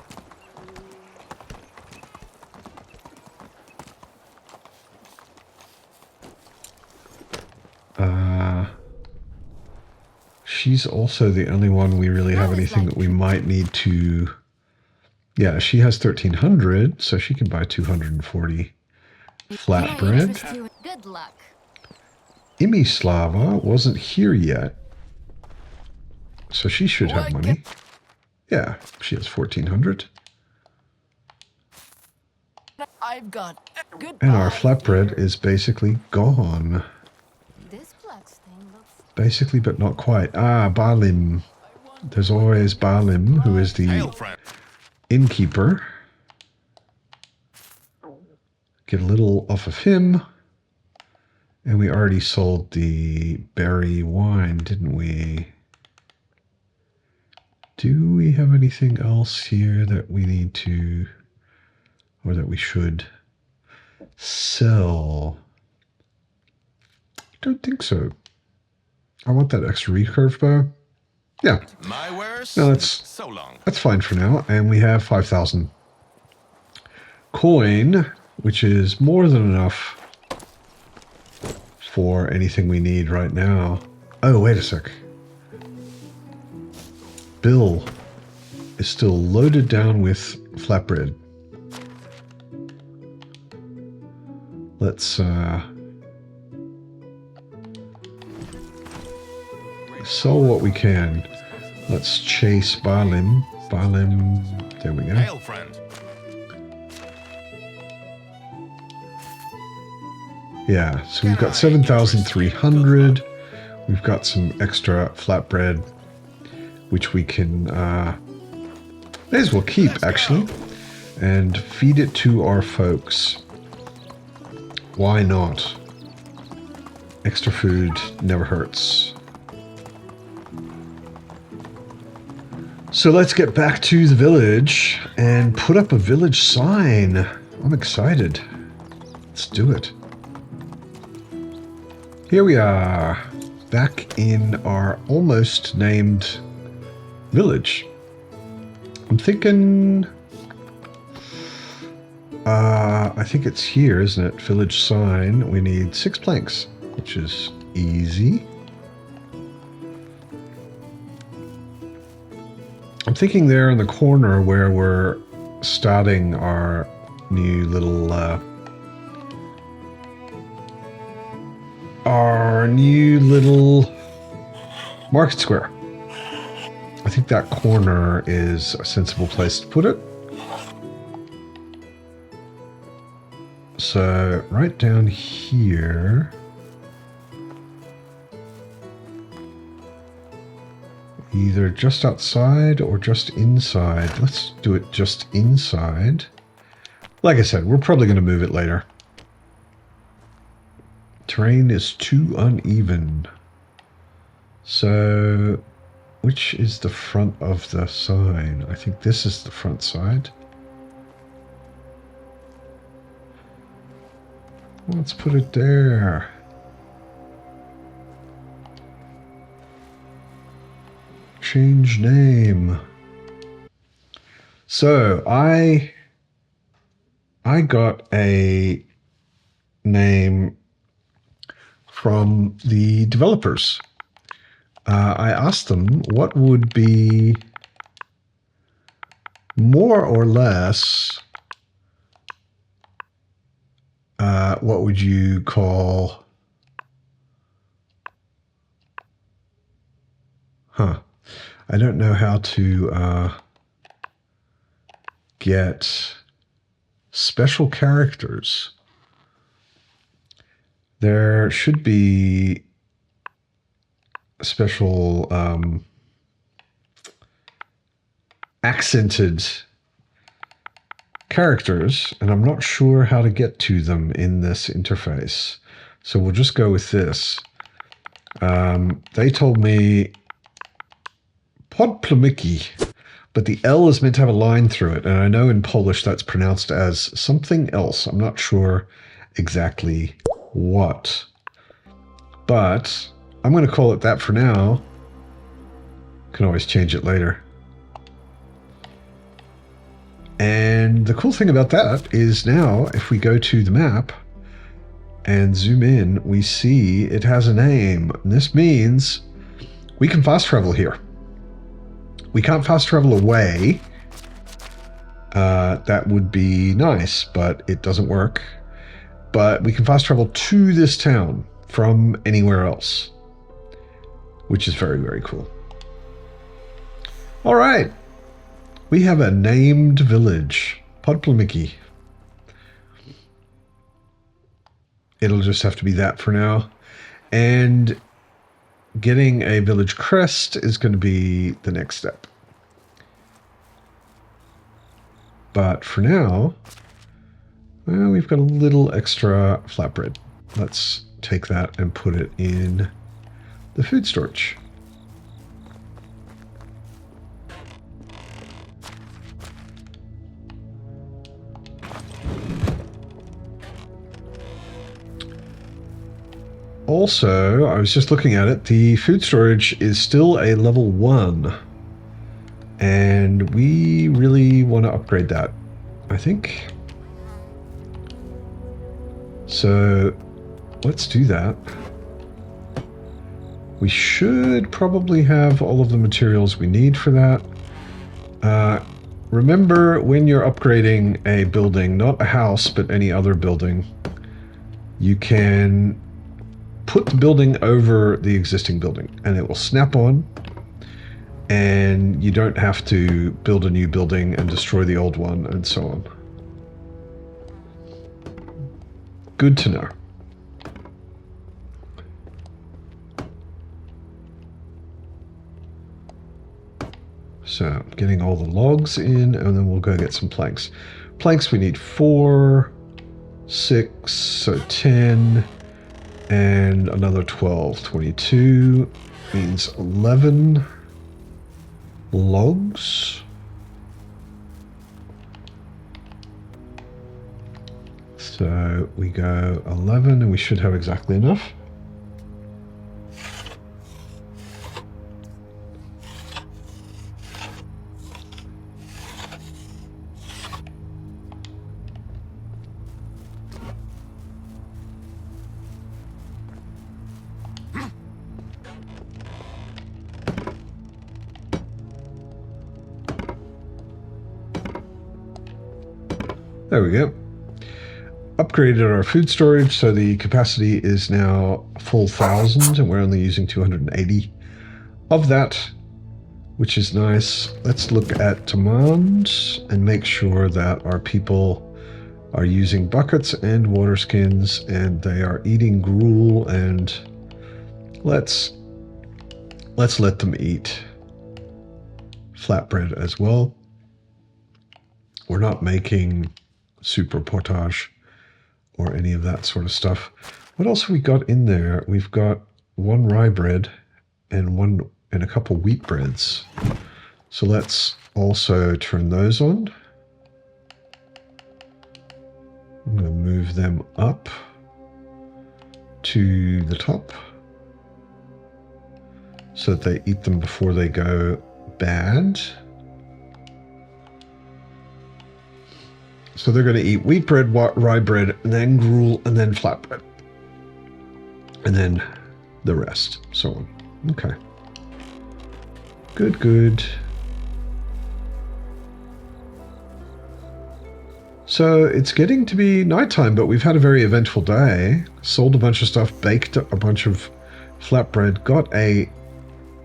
She's also the only one we really have anything that we might need to... Yeah, she has 1,300, so she can buy 240 flatbread. Good luck. Imislava wasn't here yet, so she should have money. Yeah, she has 1,400. I've got good. And our flatbread is basically gone. This black stain looks. Basically, but not quite. Ah, Balim. There's always Balim, who is the innkeeper. Get a little off of him. And we already sold the berry wine, didn't we? Do we have anything else here that we need to, or that we should sell? I don't think so. I want that extra recurve bow. Yeah. My wares? No, that's so long. That's fine for now. And we have 5,000 coin, which is more than enough for anything we need right now. Oh, wait a sec. Bill. is still loaded down with flatbread. Let's sell what we can. Let's chase Barlim. Barlim, there we go. Hail, friend. Yeah, so we've got 7,300. We've got some extra flatbread, which we can may as well keep, actually, and feed it to our folks. Why not? Extra food never hurts. So let's get back to the village and put up a village sign. I'm excited. Let's do it. Here we are, back in our almost named village. I'm thinking... I think it's here, isn't it? Village sign. We need 6 planks, which is easy. I'm thinking there in the corner where we're starting our new little market square. I think that corner is a sensible place to put it. So right down here, either just outside or just inside. Let's do it just inside. Like I said, we're probably going to move it later. Terrain is too uneven. So, which is the front of the sign? I think this is the front side. Let's put it there. Change name. So I got a name from the developers. I asked them what would be more or less what would you call I don't know how to get special characters. There should be special accented characters, and I'm not sure how to get to them in this interface. So we'll just go with this. They told me podplomiki, but the L is meant to have a line through it, and I know in Polish that's pronounced as something else. I'm not sure exactly what, but I'm going to call it that for now. Can always change it later. And the cool thing about that is now if we go to the map and zoom in, we see it has a name. And this means we can fast travel here. We can't fast travel away. That would be nice, but it doesn't work. But we can fast travel to this town from anywhere else, which is very, very cool. All right. We have a named village, Podplomiki. It'll just have to be that for now. And getting a village crest is going to be the next step. But for now, well, we've got a little extra flatbread. Let's take that and put it in the food storage. Also, I was just looking at it, the food storage is still a level 1. And we really want to upgrade that, I think. So let's do that. We should probably have all of the materials we need for that. Remember, when you're upgrading a building, not a house, but any other building, you can put the building over the existing building, and it will snap on, and you don't have to build a new building and destroy the old one, and so on. Good to know. So, getting all the logs in, and then we'll go get some planks. Planks, we need 4, 6, so 10, and another 12. 22 means 11 logs. So we go 11, and we should have exactly enough. There we go. Upgraded our food storage, so the capacity is now a full 1,000, and we're only using 280 of that, which is nice. Let's look at demand and make sure that our people are using buckets and water skins, and they are eating gruel, and let's let them eat flatbread as well. We're not making super portage or any of that sort of stuff. What else have we got in there? We've got 1 rye bread and a couple wheat breads. So let's also turn those on. I'm going to move them up to the top so that they eat them before they go bad. So they're going to eat wheat bread, rye bread, and then gruel, and then flatbread. And then the rest, so on. Okay. Good, good. So it's getting to be nighttime, but we've had a very eventful day. Sold a bunch of stuff, baked a bunch of flatbread, got a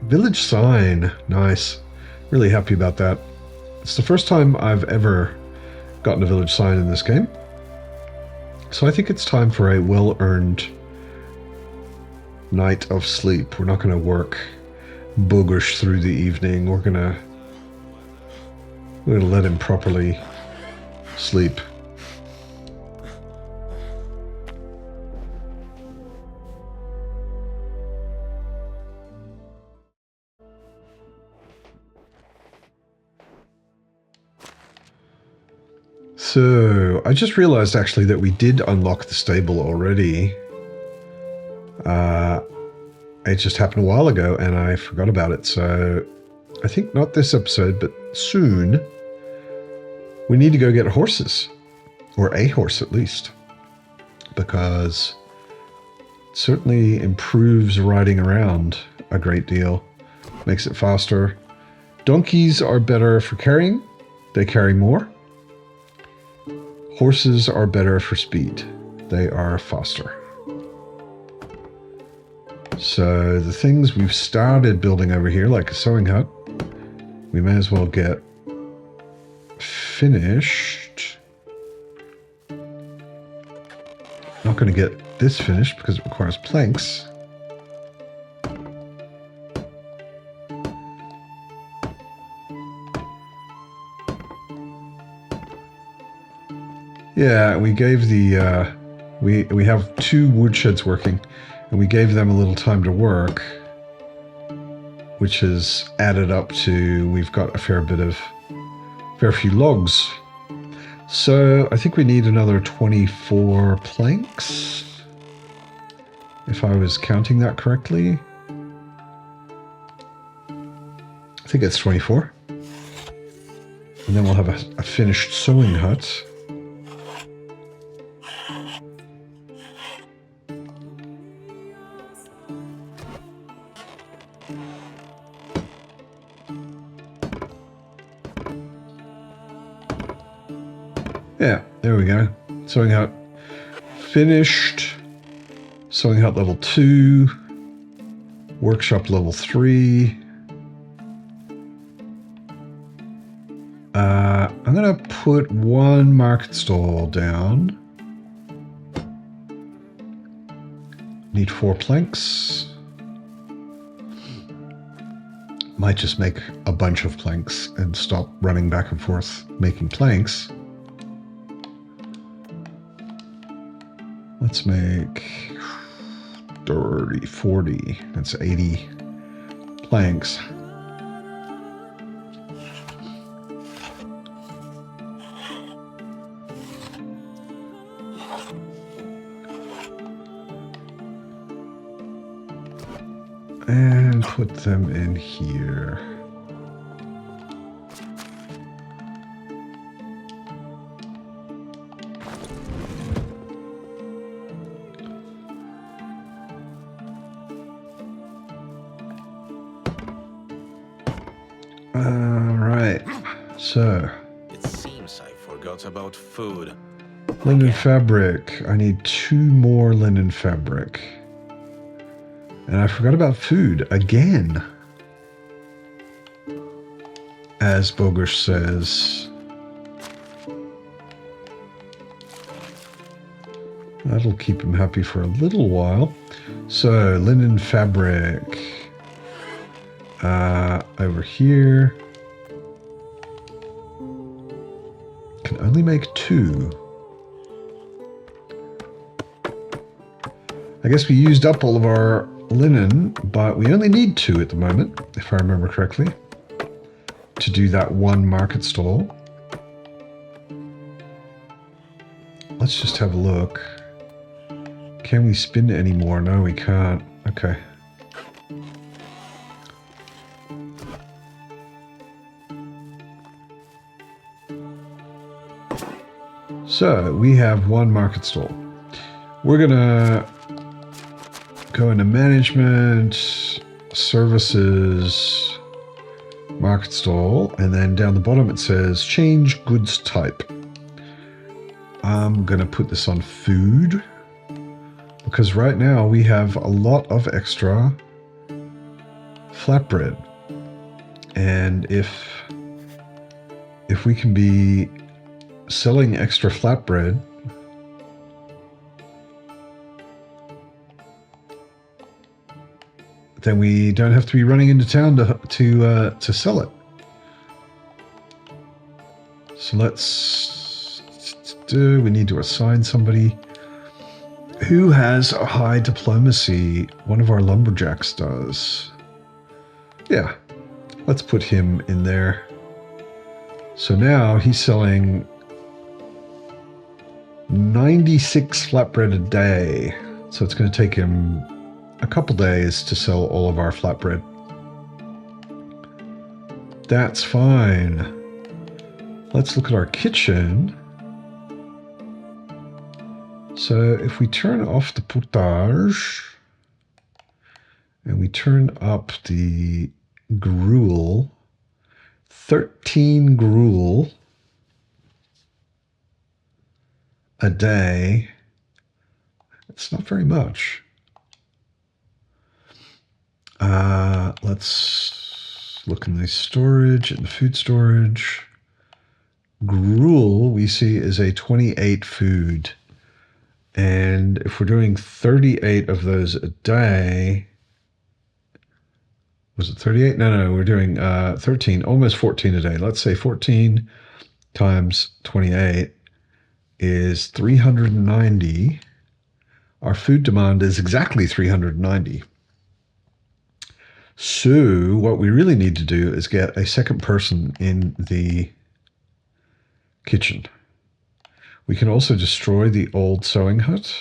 village sign. Nice. Really happy about that. It's the first time I've ever gotten a village sign in this game. So I think it's time for a well-earned night of sleep. We're not going to work boogish through the evening. We're going to let him properly sleep. So, I just realized actually that we did unlock the stable already. It just happened a while ago and I forgot about it. So, I think not this episode, but soon, we need to go get horses. Or a horse at least. Because it certainly improves riding around a great deal. Makes it faster. Donkeys are better for carrying. They carry more. Horses are better for speed. They are faster. So the things we've started building over here, like a sewing hut, we may as well get finished. Not going to get this finished because it requires planks. Yeah, we gave the, we have 2 woodsheds working, and we gave them a little time to work, which has added up to, we've got a fair few logs. So I think we need another 24 planks, if I was counting that correctly. I think it's 24. And then we'll have a finished sewing hut. Yeah, there we go. Sewing hut finished. Sewing hut level 2. Workshop level 3. I'm going to put 1 market stall down. Need 4 planks. Might just make a bunch of planks and stop running back and forth making planks. Let's make 30, 40. That's 80 planks. And put them in here. Alright, so It seems I forgot about food. linen fabric. I need 2 more linen fabric. And I forgot about food again. As Bogush says. That'll keep him happy for a little while. So, linen fabric. Over here. Can only make 2. I guess we used up all of our linen, but we only need 2 at the moment, if I remember correctly, to do that 1 market stall. Let's just have a look. Can we spin any more? No, we can't. Okay. So we have 1 market stall. We're gonna go into management, services, market stall, and then down the bottom it says change goods type. I'm gonna put this on food because right now we have a lot of extra flatbread, and if we can be selling extra flatbread, then we don't have to be running into town to sell it. So we need to assign somebody who has a high diplomacy. One of our lumberjacks does. Yeah, let's put him in there. So now he's selling 96 flatbread a day. So it's going to take him a couple days to sell all of our flatbread. That's fine. Let's look at our kitchen. So if we turn off the potage and we turn up the gruel, 13 gruel a day, it's not very much. Let's look in the storage, in the food storage. Gruel we see is a 28 food. And if we're doing 38 of those a day, was it 38? No, we're doing 13, almost 14 a day. Let's say 14 times 28 is 390. Our food demand is exactly 390. So what we really need to do is get a second person in the kitchen. We can also destroy the old sewing hut.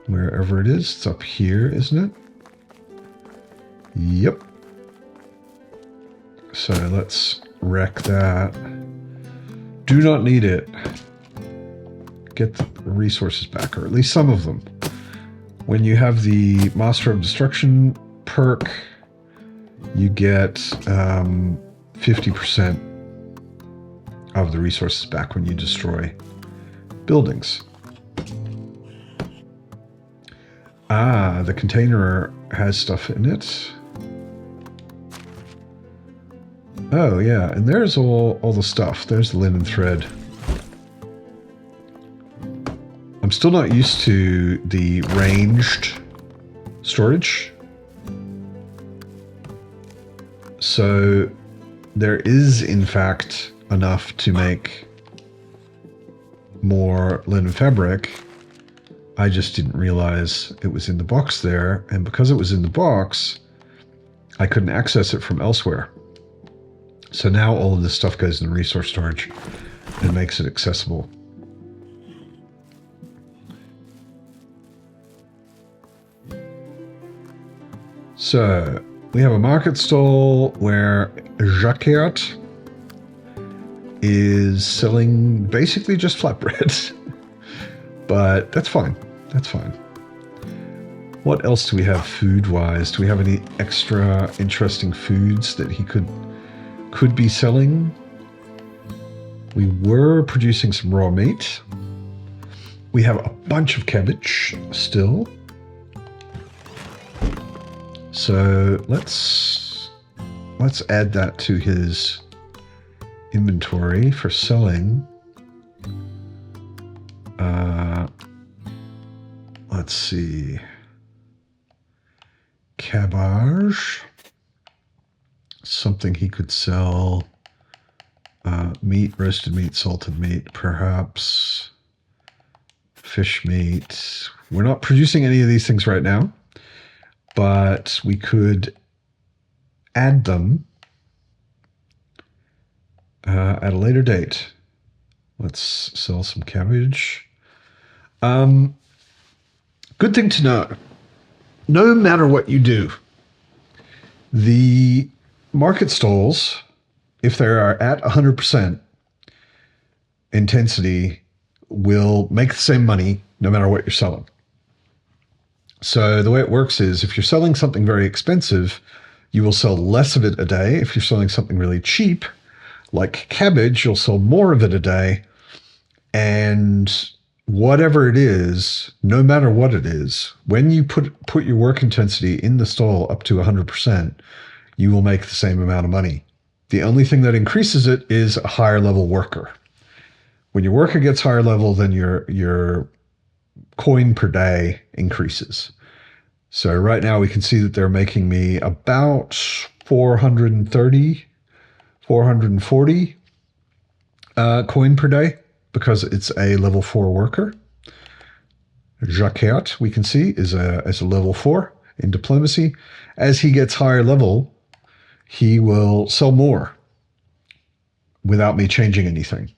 Wherever it is, it's up here, isn't it? Yep. So let's wreck that. Do not need it. Get the resources back, or at least some of them. When you have the Master of Destruction perk, you get 50% of the resources back when you destroy buildings. Ah, the container has stuff in it. Oh, yeah, and there's all the stuff. There's the linen thread. I'm still not used to the ranged storage. So there is, in fact, enough to make more linen fabric. I just didn't realize it was in the box there. And because it was in the box, I couldn't access it from elsewhere. So now all of this stuff goes in resource storage and makes it accessible. So we have a market stall where Jacquard is selling basically just flatbread. But that's fine. That's fine. What else do we have food-wise? Do we have any extra interesting foods that he could be selling? We were producing some raw meat. We have a bunch of cabbage still. So let's add that to his inventory for selling. Let's see. Cabbage. Something he could sell. Meat, roasted meat, salted meat, perhaps. Fish meat. We're not producing any of these things right now, but we could add them at a later date. Let's sell some cabbage. Good thing to know. No matter what you do, the market stalls, if they are at 100% intensity, will make the same money no matter what you're selling. So the way it works is if you're selling something very expensive, you will sell less of it a day. If you're selling something really cheap, like cabbage, you'll sell more of it a day. And whatever it is, no matter what it is, when you put your work intensity in the stall up to 100%, you will make the same amount of money. The only thing that increases it is a higher level worker. When your worker gets higher level, then your coin per day increases. So right now we can see that they're making me about 430, 440 coin per day because it's a level 4 worker. Jacquard, we can see, is a level 4 in diplomacy. As he gets higher level, he will sell more without me changing anything.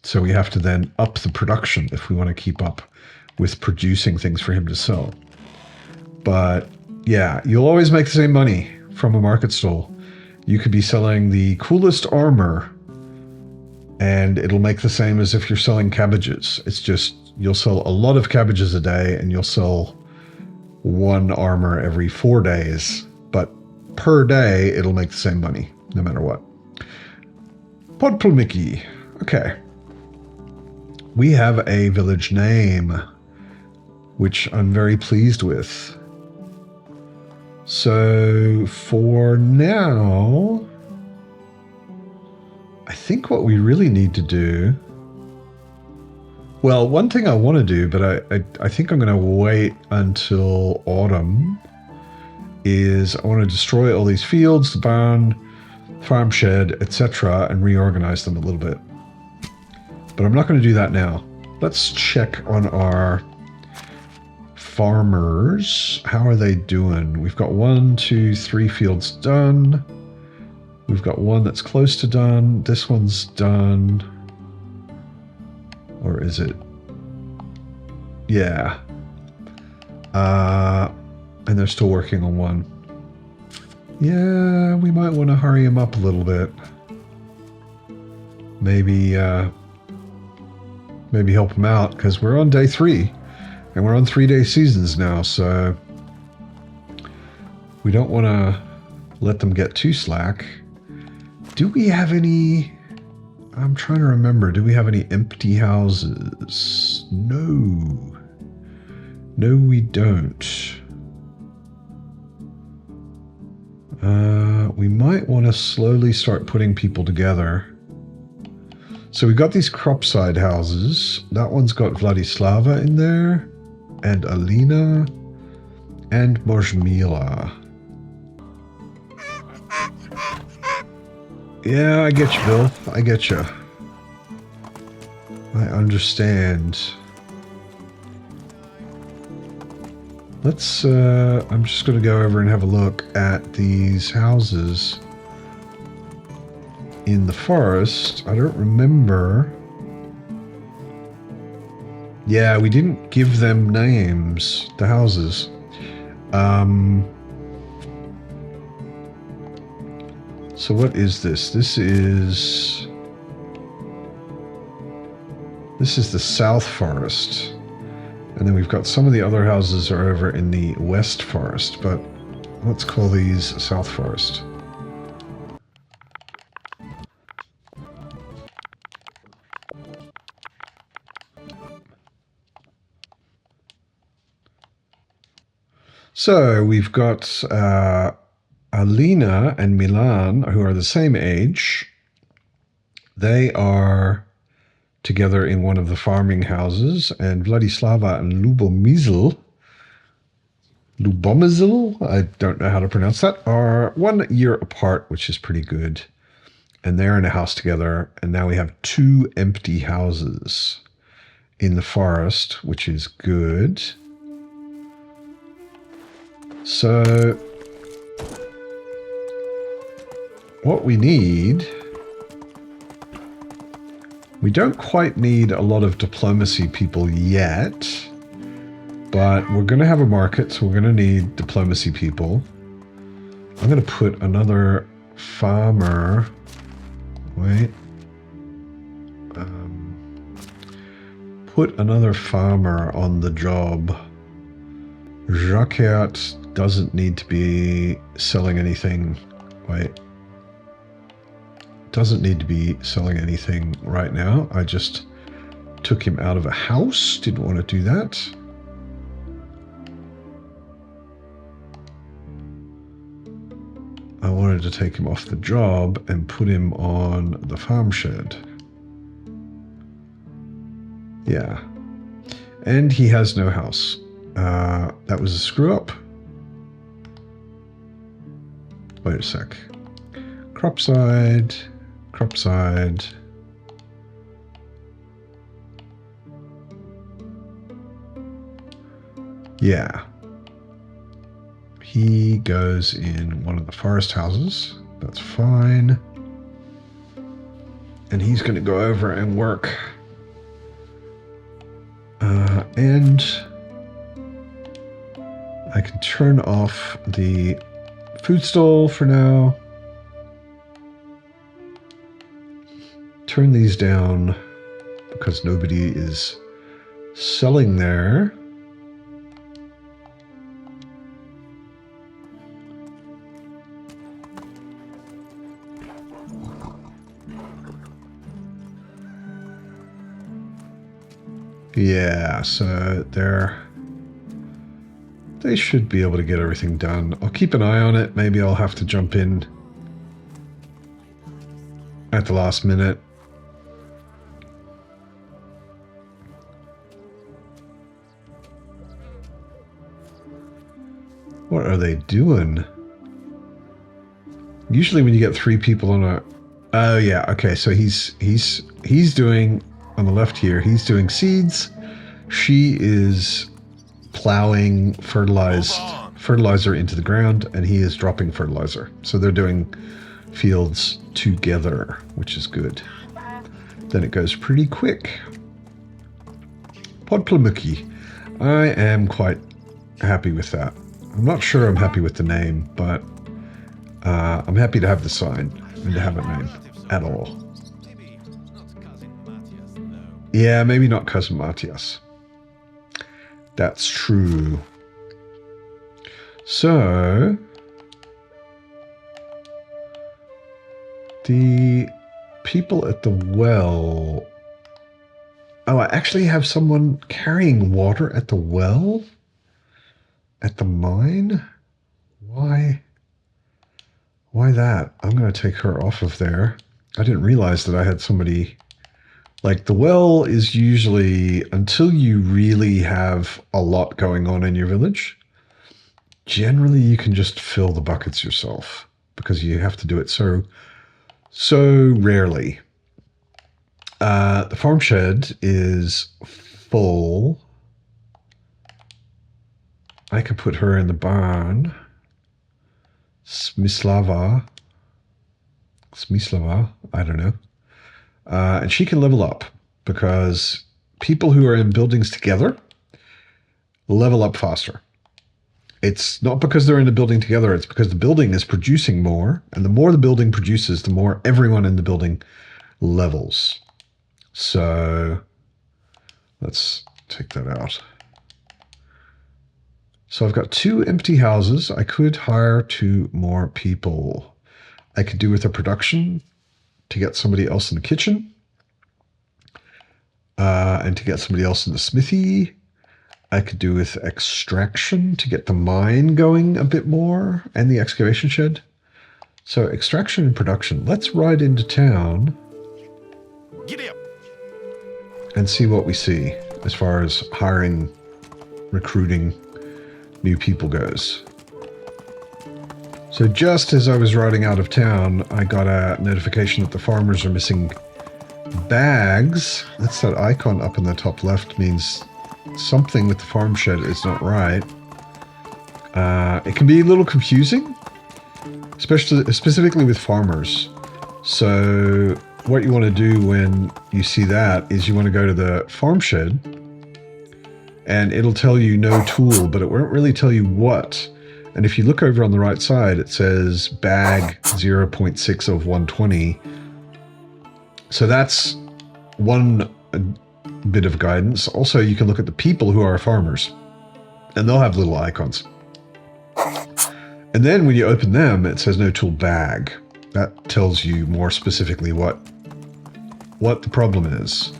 So we have to then up the production if we want to keep up with producing things for him to sell. But yeah, you'll always make the same money from a market stall. You could be selling the coolest armor and it'll make the same as if you're selling cabbages. It's just you'll sell a lot of cabbages a day and you'll sell one armor every 4 days. But per day, it'll make the same money no matter what. Podpolmiki. Okay. We have a village name, which I'm very pleased with. So for now, I think what we really need to do, well, one thing I want to do, but I think I'm going to wait until autumn, is I want to destroy all these fields, the barn, farm shed, etc., and reorganize them a little bit. But I'm not going to do that now. Let's check on our farmers. How are they doing? We've got 1, 2, 3 fields done. We've got one that's close to done. This one's done. Or is it? Yeah. And they're still working on one. Yeah, we might want to hurry them up a little bit. Maybe help them out, because we're on day 3. And we're on 3-day seasons now, so we don't want to let them get too slack. Do we have any I'm trying to remember. Do we have any empty houses? No. No, we don't. We might want to slowly start putting people together. So we've got these cropside houses. That one's got Vladislava in there, and Alina, and Mojmila. Yeah, I get you, Bill. I get you. I understand. Let's, I'm just going to go over and have a look at these houses in the forest. I don't remember. Yeah, we didn't give them names, the houses. So what is this? This is the South Forest. And then we've got some of the other houses are over in the West Forest, but let's call these South Forest. So we've got Alina and Milan, who are the same age. They are together in one of the farming houses, and Vladislava and Lubomizl, I don't know how to pronounce that, are 1 year apart, which is pretty good. And they're in a house together, and now we have 2 empty houses in the forest, which is good. So what we need, we don't quite need a lot of diplomacy people yet, but we're going to have a market, so we're going to need diplomacy people. I'm going to put another farmer, put another farmer on the job. Jacquet doesn't need to be selling anything. Doesn't need to be selling anything right now. I just took him out of a house. Didn't want to do that. I wanted to take him off the job and put him on the farm shed. Yeah. And he has no house. That was a screw up. Wait a sec. Cropside. Yeah. He goes in one of the forest houses. That's fine. And he's going to go over and work. And I can turn off the food stall for now. Turn these down because nobody is selling there. Yeah, so they should be able to get everything done. I'll keep an eye on it. Maybe I'll have to jump in at the last minute. What are they doing? Usually when you get 3 people on a... Oh yeah, okay, so he's doing, on the left here, he's doing seeds. She is plowing fertilizer into the ground, and he is dropping fertilizer. So they're doing fields together, which is good. Then it goes pretty quick. Podplamuki. I am quite happy with that. I'm not sure I'm happy with the name, but I'm happy to have the sign and to have a name at all. Yeah, maybe not Cousin Matthias. That's true. So the people at the well. Oh, I actually have someone carrying water at the well? At the mine? Why? Why that? I'm going to take her off of there. I didn't realize that I had somebody... Like, the well is usually, until you really have a lot going on in your village, generally you can just fill the buckets yourself because you have to do it so rarely. The farm shed is full. I could put her in the barn. Smislava, I don't know. And she can level up because people who are in buildings together level up faster. It's not because they're in the building together, it's because the building is producing more, and the more the building produces, the more everyone in the building levels. So let's take that out. So I've got 2 empty houses. I could hire 2 more people. I could do with a production to get somebody else in the kitchen, and to get somebody else in the smithy. I could do with extraction to get the mine going a bit more, and the excavation shed. So extraction and production. Let's ride into town. Giddy up. And see what we see as far as hiring, recruiting new people goes. So just as I was riding out of town, I got a notification that the farmers are missing bags. That's that icon up in the top left, means something with the farm shed is not right. It can be a little confusing, specifically with farmers. So what you want to do when you see that is you want to go to the farm shed, and it'll tell you no tool, but it won't really tell you what. And if you look over on the right side, it says bag 0.6 of 120. So that's one bit of guidance. Also, you can look at the people who are farmers, and they'll have little icons. And then when you open them, it says no tool bag. That tells you more specifically what the problem is.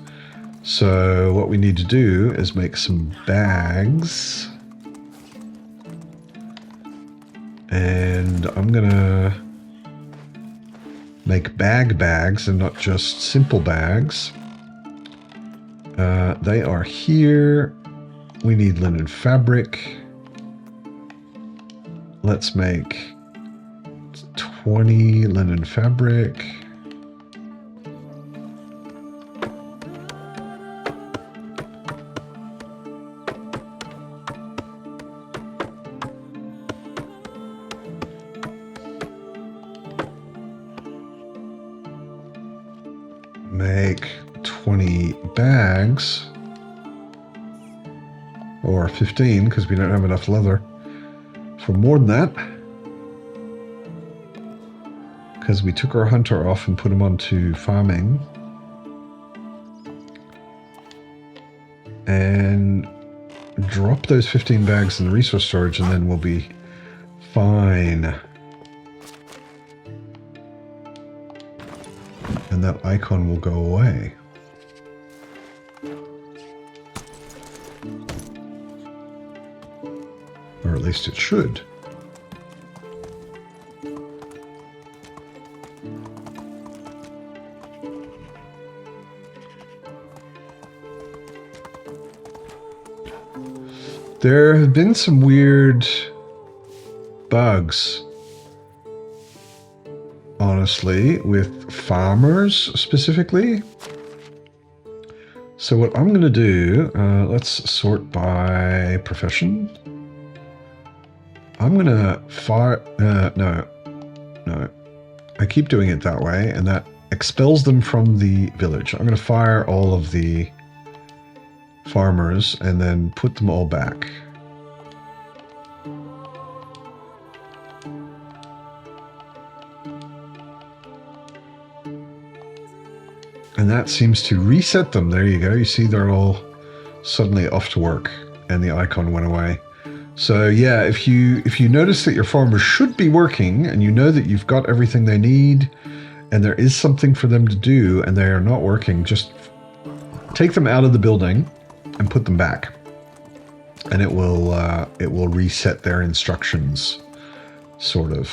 So what we need to do is make some bags. And I'm gonna make bags and not just simple bags. They are here. We need linen fabric. Let's make 20 linen fabric. Make 20 bags, or 15 because we don't have enough leather for more than that, because we took our hunter off and put him onto farming. And drop those 15 bags in the resource storage, and then we'll be fine. And that icon will go away. Or at least it should. There have been some weird bugs, honestly, with farmers specifically. So what I'm going to do, let's sort by profession. I'm going to fire, no. I keep doing it that way, and that expels them from the village. I'm going to fire all of the farmers and then put them all back. And that seems to reset them. There you go. You see they're all suddenly off to work and the icon went away. So yeah, if you notice that your farmers should be working and you know that you've got everything they need and there is something for them to do, and they are not working, just take them out of the building and put them back. And it will reset their instructions, sort of.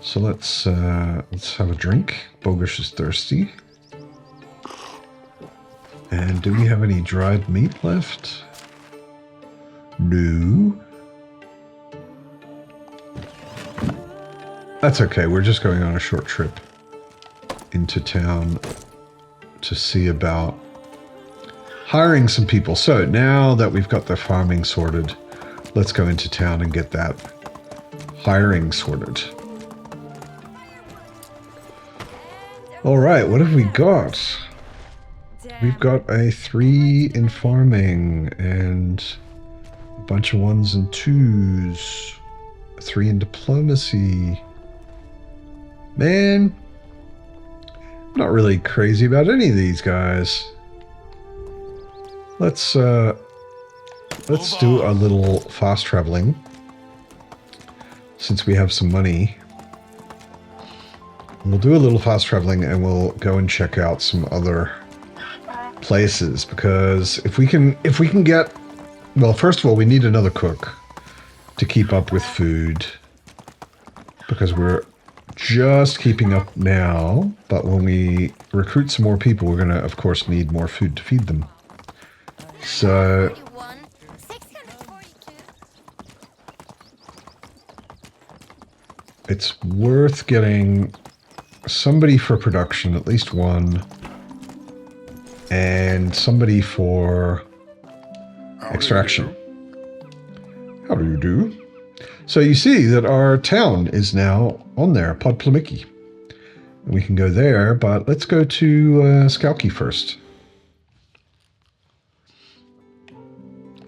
So let's have a drink. Bogus is thirsty. And do we have any dried meat left? No. That's okay. We're just going on a short trip into town to see about hiring some people. So now that we've got the farming sorted, let's go into town and get that hiring sorted. All right, what have we got? We've got a 3 in farming and a bunch of 1s and 2s. A 3 in diplomacy. Man, I'm not really crazy about any of these guys. Let's do a little fast traveling since we have some money. We'll do a little fast traveling and we'll go and check out some other places, because if we can get, well, first of all, we need another cook to keep up with food, because we're just keeping up now, but when we recruit some more people, we're going to, of course, need more food to feed them. So 642. it's worth getting somebody for production, at least one, and somebody for extraction. How do you do? So you see that our town is now on there, Podplamiki. We can go there, but let's go to Skalki first.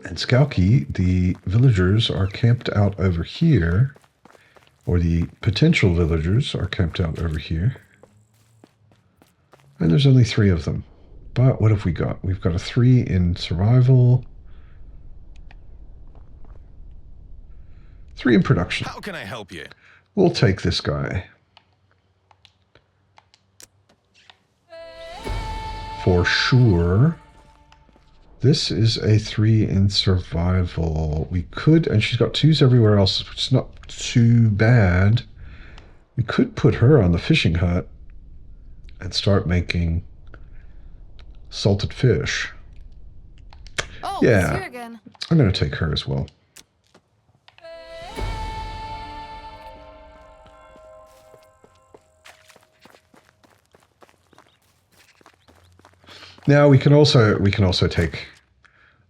And Skalki, the villagers are camped out over here, or the potential villagers are camped out over here. And there's only 3 of them. But what have we got? We've got a 3 in survival, 3 in production. How can I help you? We'll take this guy. For sure. This is a 3 in survival. We could, and she's got 2s everywhere else, which is not too bad. We could put her on the fishing hut and start making salted fish. Oh, Yeah. it's here again. I'm going to take her as well. Now we can also take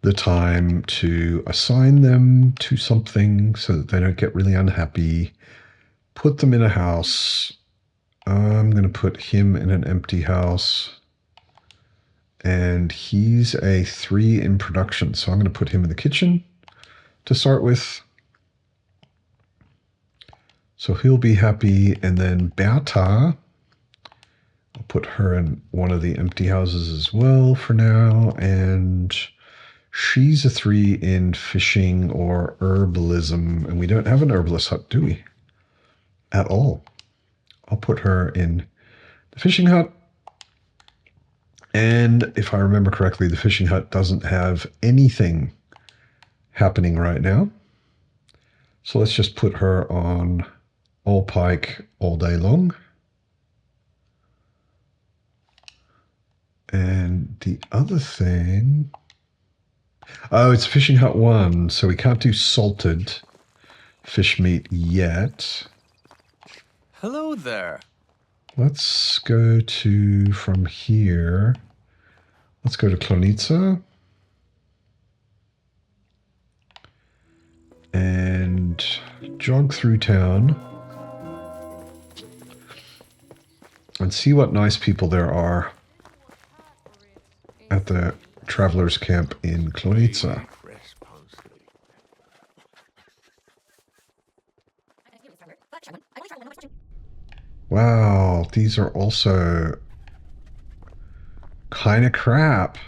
the time to assign them to something so that they don't get really unhappy. Put them in a house. I'm going to put him in an empty house. And he's a 3 in production, so I'm going to put him in the kitchen to start with. So he'll be happy, and then Beata, I'll put her in one of the empty houses as well for now, and she's a 3 in fishing or herbalism, and we don't have an herbalist hut, do we? At all. I'll put her in the fishing hut. And if I remember correctly, the fishing hut doesn't have anything happening right now. So let's just put her on all pike all day long. And the other thing... Oh, it's fishing hut 1, so we can't do salted fish meat yet. Hello there. Let's go to, from here, let's go to Klonitsa. And jog through town. And see what nice people there are at the travelers camp in Klonitsa. Wow, these are also kind of crap.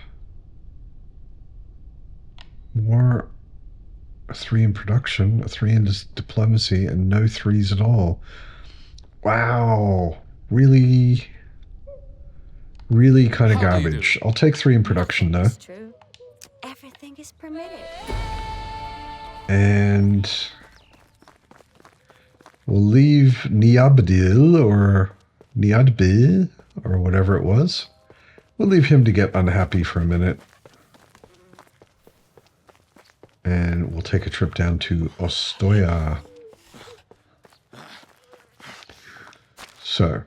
More a 3 in production, a 3 in diplomacy, and no 3s at all. Wow. Really, really kind of How do you do? garbage. I'll take 3 in production though. It's true. Everything is permitted. And we'll leave Niabdil or Niadbe or whatever it was. We'll leave him to get unhappy for a minute. And we'll take a trip down to Ostoya. So,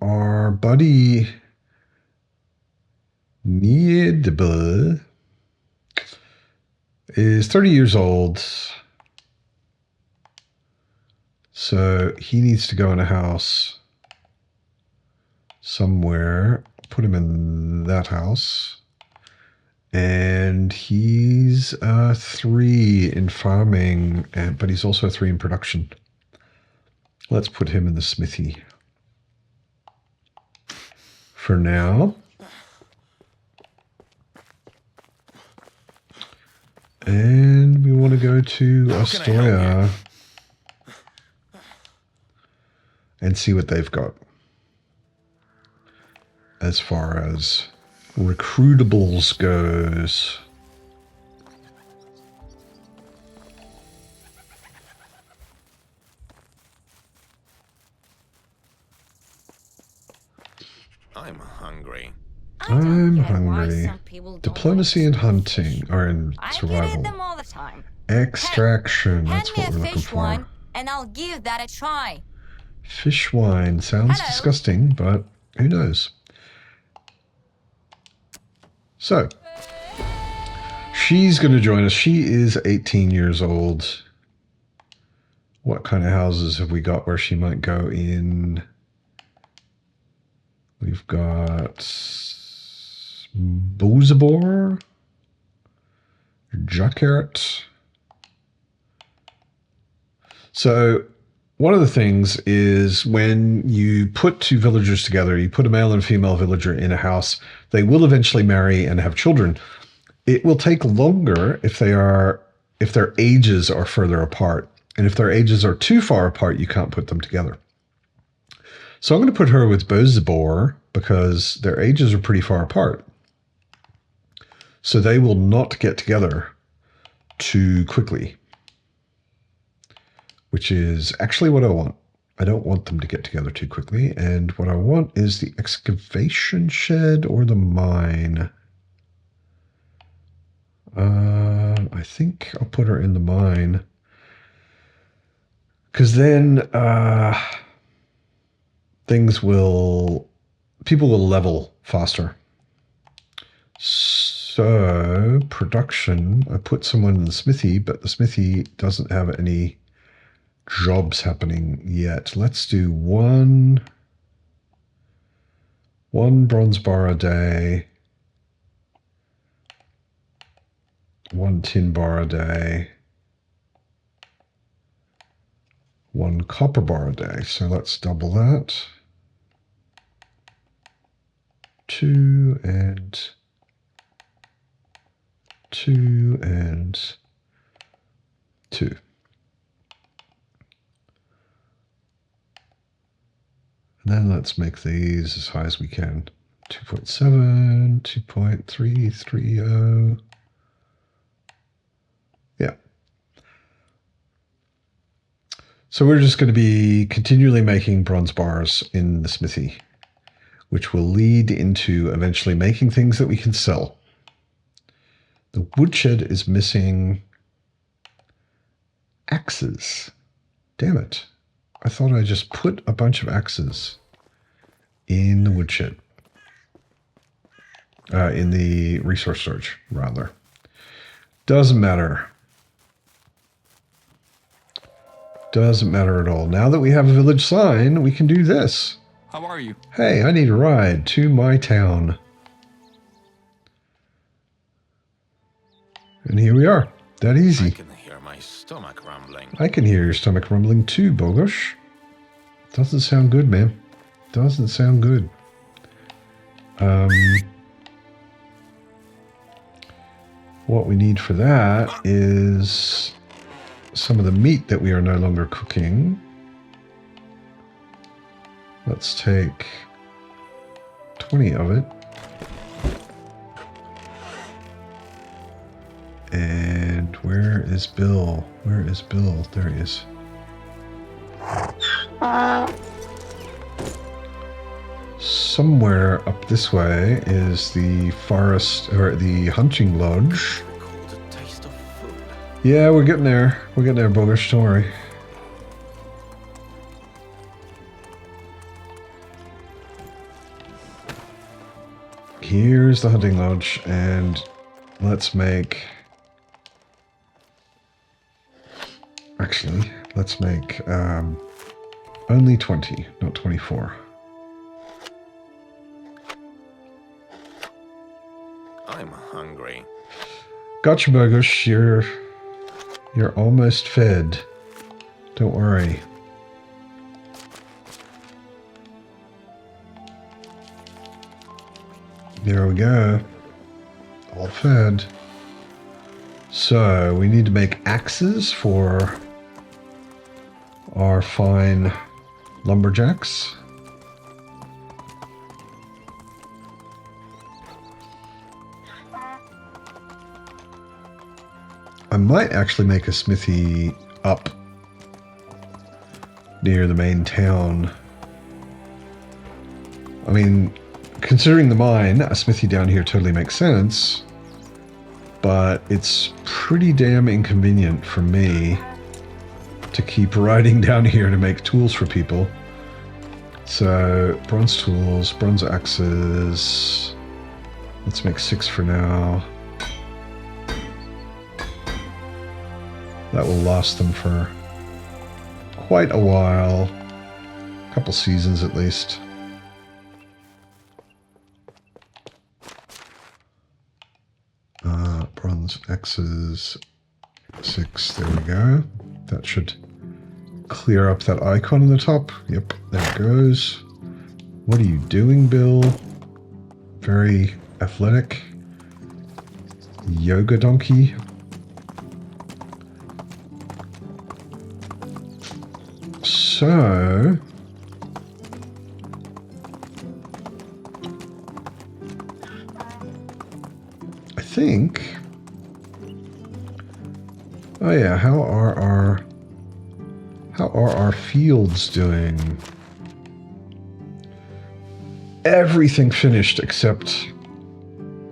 our buddy Niadbe is 30 years old. So he needs to go in a house somewhere. Put him in that house. And he's 3 in farming, but he's also 3 in production. Let's put him in the smithy for now. And we want to go to Ostoya and see what they've got as far as recruitables goes. I'm hungry. I'm get why hungry. some people don't Diplomacy and hunting are in I can eat survival. them all the time. Extraction, Hand that's me what a we're looking fish for. wine, and I'll give that a try. Fish wine sounds Hello. disgusting, but who knows? So, she's going to join us. She is 18 years old. What kind of houses have we got where she might go in? We've got Boozabor, Jacquert. So one of the things is when you put 2 villagers together, you put a male and female villager in a house, they will eventually marry and have children. It will take longer if their ages are further apart. And if their ages are too far apart, you can't put them together. So I'm going to put her with Boozabor because their ages are pretty far apart. So they will not get together too quickly, which is actually what I want. I don't want them to get together too quickly. And what I want is the excavation shed or the mine. I think I'll put her in the mine. Because then people will level faster. So production, I put someone in the smithy, but the smithy doesn't have any jobs happening yet. Let's do one bronze bar a day, 1 tin bar a day, 1 copper bar a day. So let's double that. 2 and 2 and 2. And then let's make these as high as we can. 2.7, 2.330. Yeah. So we're just going to be continually making bronze bars in the smithy, which will lead into eventually making things that we can sell. The woodshed is missing axes. Damn it. I thought I just put a bunch of axes in the woodshed. In the resource storage, rather. Doesn't matter. Doesn't matter at all. Now that we have a village sign, we can do this. How are you? Hey, I need a ride to my town. And here we are. That I easy. can hear my stomach rumbling. I can hear your stomach rumbling too, Bogosh. Doesn't sound good, man. Doesn't sound good. What we need for that is some of the meat that we are no longer cooking. Let's take 20 of it. And where is Bill? Where is Bill? There he is. Somewhere up this way is the forest, or the hunting lodge. Recall the taste of food. Yeah, we're getting there. We're getting there, Bogish. Don't worry. Here's the hunting lodge, and let's make... Actually, let's make only 20, not 24. I'm hungry. Gotcha, Bogush. You're almost fed. Don't worry. There we go. All fed. So we need to make axes for our fine lumberjacks. I might actually make a smithy up near the main town. I mean, considering the mine, a smithy down here totally makes sense, but it's pretty damn inconvenient for me to keep riding down here to make tools for people. So, bronze tools, bronze axes. Let's make 6 for now. That will last them for quite a while. A couple seasons at least. Bronze axes, 6, there we go. That should clear up that icon on the top. Yep, there it goes. What are you doing, Bill? Very athletic. Yoga donkey. So... I think... Oh yeah, how are our fields doing? Everything finished except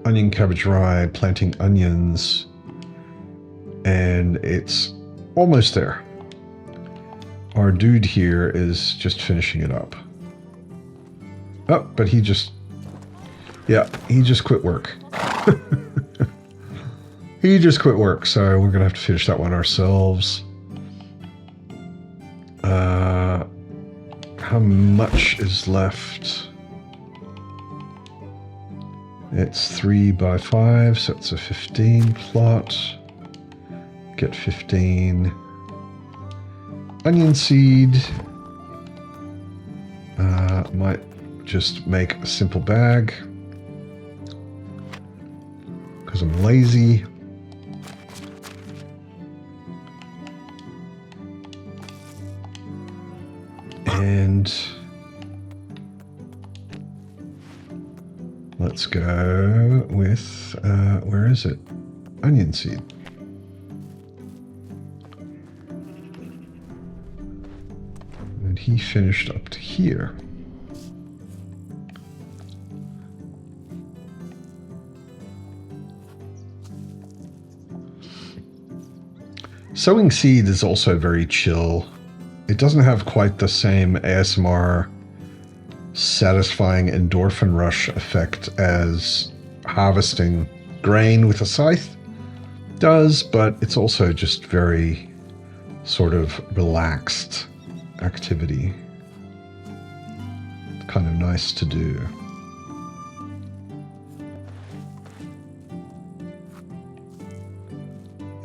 onion, cabbage, rye, planting onions, and it's almost there. Our dude here is just finishing it up. Oh, but he just quit work. He just quit work, so we're gonna have to finish that one ourselves. How much is left? It's 3 by 5, so it's a 15 plot. Get 15. Onion seed. Might just make a simple bag because I'm lazy. And let's go with, where is it? Onion seed. And he finished up to here. Sowing seed is also very chill. It doesn't have quite the same ASMR satisfying endorphin rush effect as harvesting grain with a scythe does, but it's also just very sort of relaxed activity. Kind of nice to do.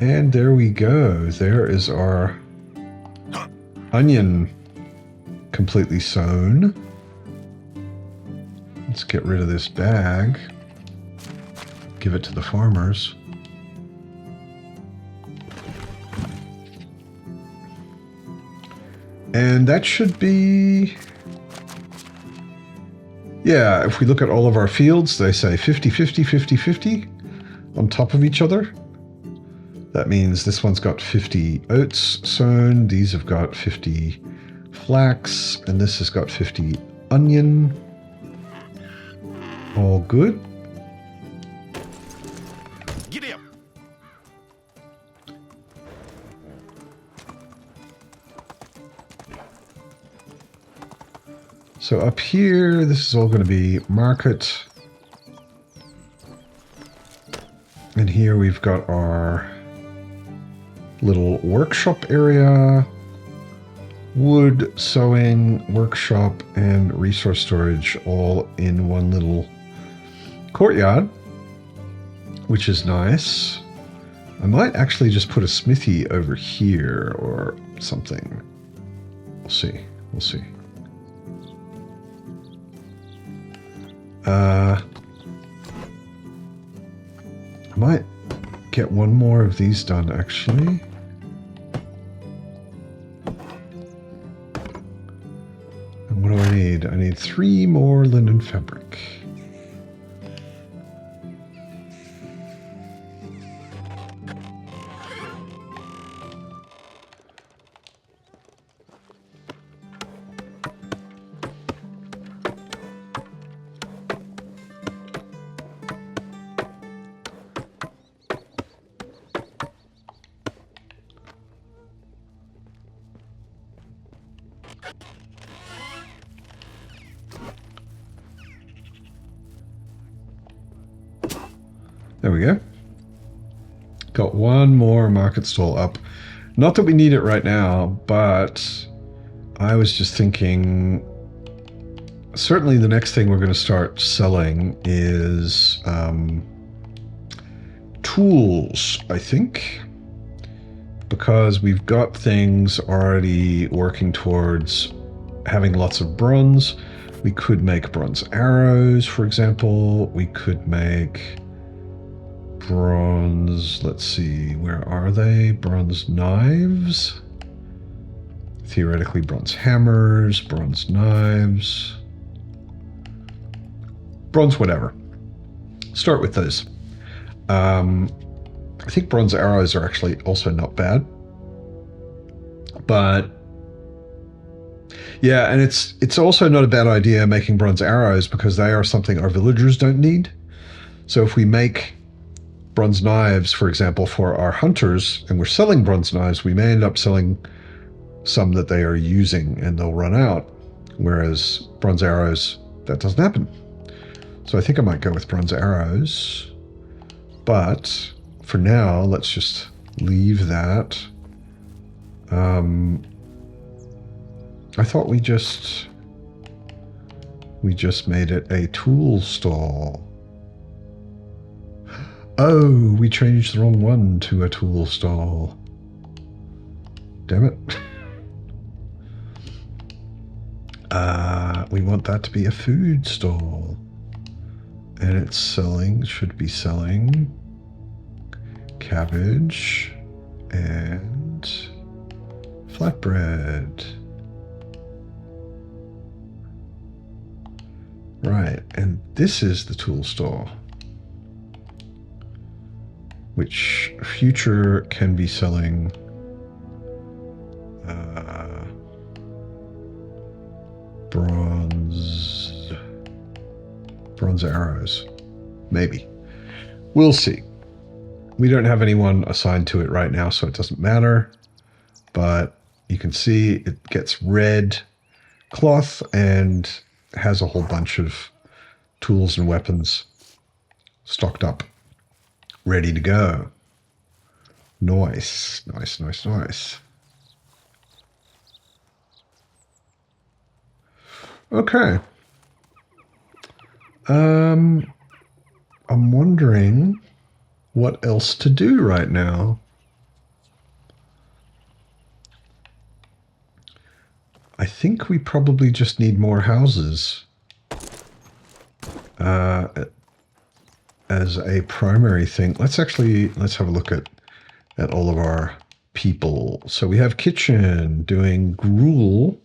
And there we go. There is our onion completely sown. Let's get rid of this bag. Give it to the farmers. And that should be Yeah, if we look at all of our fields, they say 50, 50, 50, 50 on top of each other. That means this one's got 50 oats sown, these have got 50 flax, and this has got 50 onion. All good. Giddy up. So up here, this is all going to be market. And here we've got our little workshop area, wood, sewing, workshop, and resource storage all in one little courtyard, which is nice. I might actually just put a smithy over here or something. We'll see. We'll see. I might get one more of these done, actually. And what do I need? I need 3 more linen fabric. There we go. Got one more market stall up. Not that we need it right now, but I was just thinking, certainly the next thing we're going to start selling is tools, I think, because we've got things already working towards having lots of bronze. We could make bronze arrows, for example. We could make bronze, let's see, where are they? Bronze knives. Theoretically, bronze hammers, bronze knives. Bronze whatever. Start with those. I think bronze arrows are actually also not bad. But yeah, and it's also not a bad idea making bronze arrows because they are something our villagers don't need. So if we make bronze knives, for example, for our hunters, and we're selling bronze knives, we may end up selling some that they are using and they'll run out. Whereas bronze arrows, that doesn't happen. So I think I might go with bronze arrows. But for now, let's just leave that. I thought we just made it a tool stall. Oh, we changed the wrong one to a tool stall. Damn it. We want that to be a food stall. And it's selling, should be selling cabbage and flatbread. Right, and this is the tool store, which future can be selling bronze arrows. Maybe. We'll see. We don't have anyone assigned to it right now, so it doesn't matter. But you can see it gets red cloth and has a whole bunch of tools and weapons stocked up, ready to go. Nice, nice, nice, nice. Okay. I'm wondering what else to do right now. I think we probably just need more houses as a primary thing. Let's have a look at all of our people. So we have kitchen doing gruel.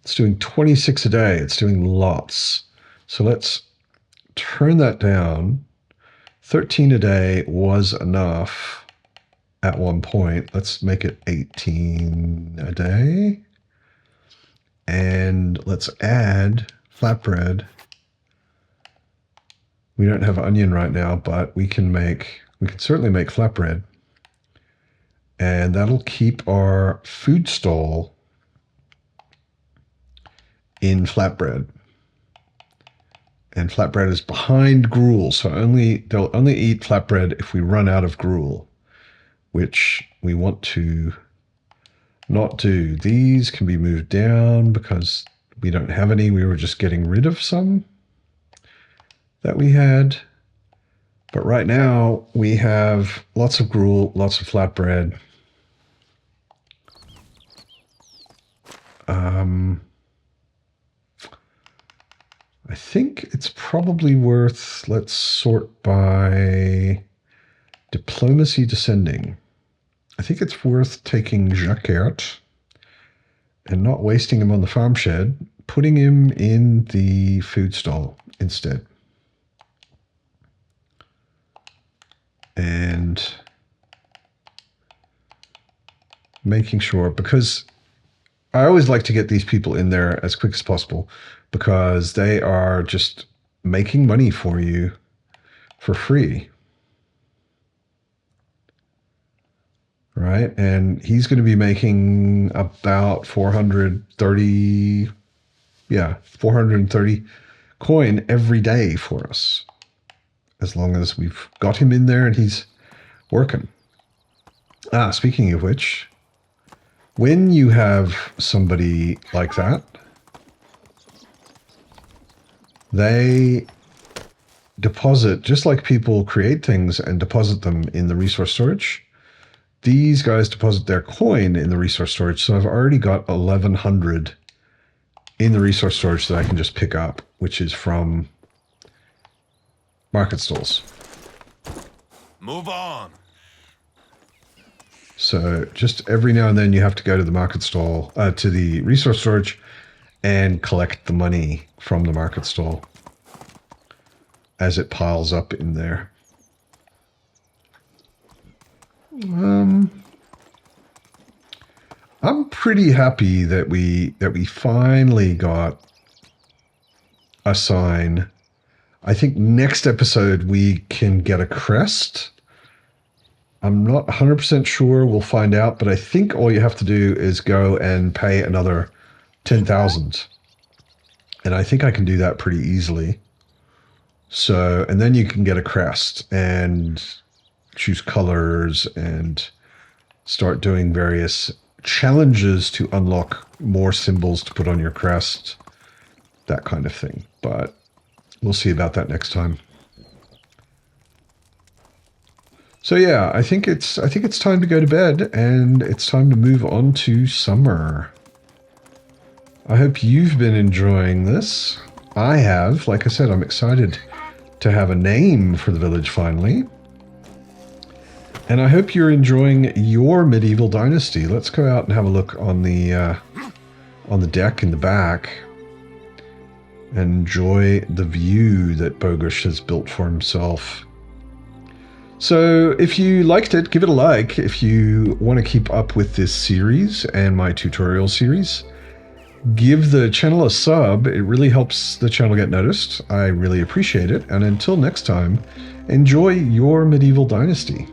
It's doing 26 a day. It's doing lots. So let's turn that down. 13 a day was enough at one point. Let's make it 18 a day. And let's add flatbread. We don't have onion right now, but we can certainly make flatbread. And that'll keep our food stall in flatbread. And flatbread is behind gruel, so they'll only eat flatbread if we run out of gruel, which we want to not do. These can be moved down because we don't have any. We were just getting rid of some that we had. But right now we have lots of gruel, lots of flatbread. I think it's probably worth, let's sort by diplomacy descending. I think it's worth taking Jacquard and not wasting him on the farm shed, putting him in the food stall instead. And making sure, because I always like to get these people in there as quick as possible, because they are just making money for you for free. Right? And he's going to be making about 430 coin every day for us, as long as we've got him in there and he's working. Speaking of which, when you have somebody like that, they deposit, just like people create things and deposit them in the resource storage, these guys deposit their coin in the resource storage. So I've already got 1,100 in the resource storage that I can just pick up, which is from market stalls. Move on. So just every now and then you have to go to the market stall, to the resource storage, and collect the money from the market stall as it piles up in there. I'm pretty happy that we finally got a sign. I think next episode we can get a crest. I'm not 100% sure. We'll find out, but I think all you have to do is go and pay another 10,000. And I think I can do that pretty easily. So, and then you can get a crest and choose colors and start doing various challenges to unlock more symbols to put on your crest, that kind of thing. But we'll see about that next time. So yeah, I think it's time to go to bed, and it's time to move on to summer. I hope you've been enjoying this. I have. Like I said, I'm excited to have a name for the village finally. And I hope you're enjoying your medieval dynasty. Let's go out and have a look on the deck in the back and enjoy the view that Bogush has built for himself. So if you liked it, give it a like. If you want to keep up with this series and my tutorial series, give the channel a sub. It really helps the channel get noticed. I really appreciate it. And until next time, enjoy your medieval dynasty.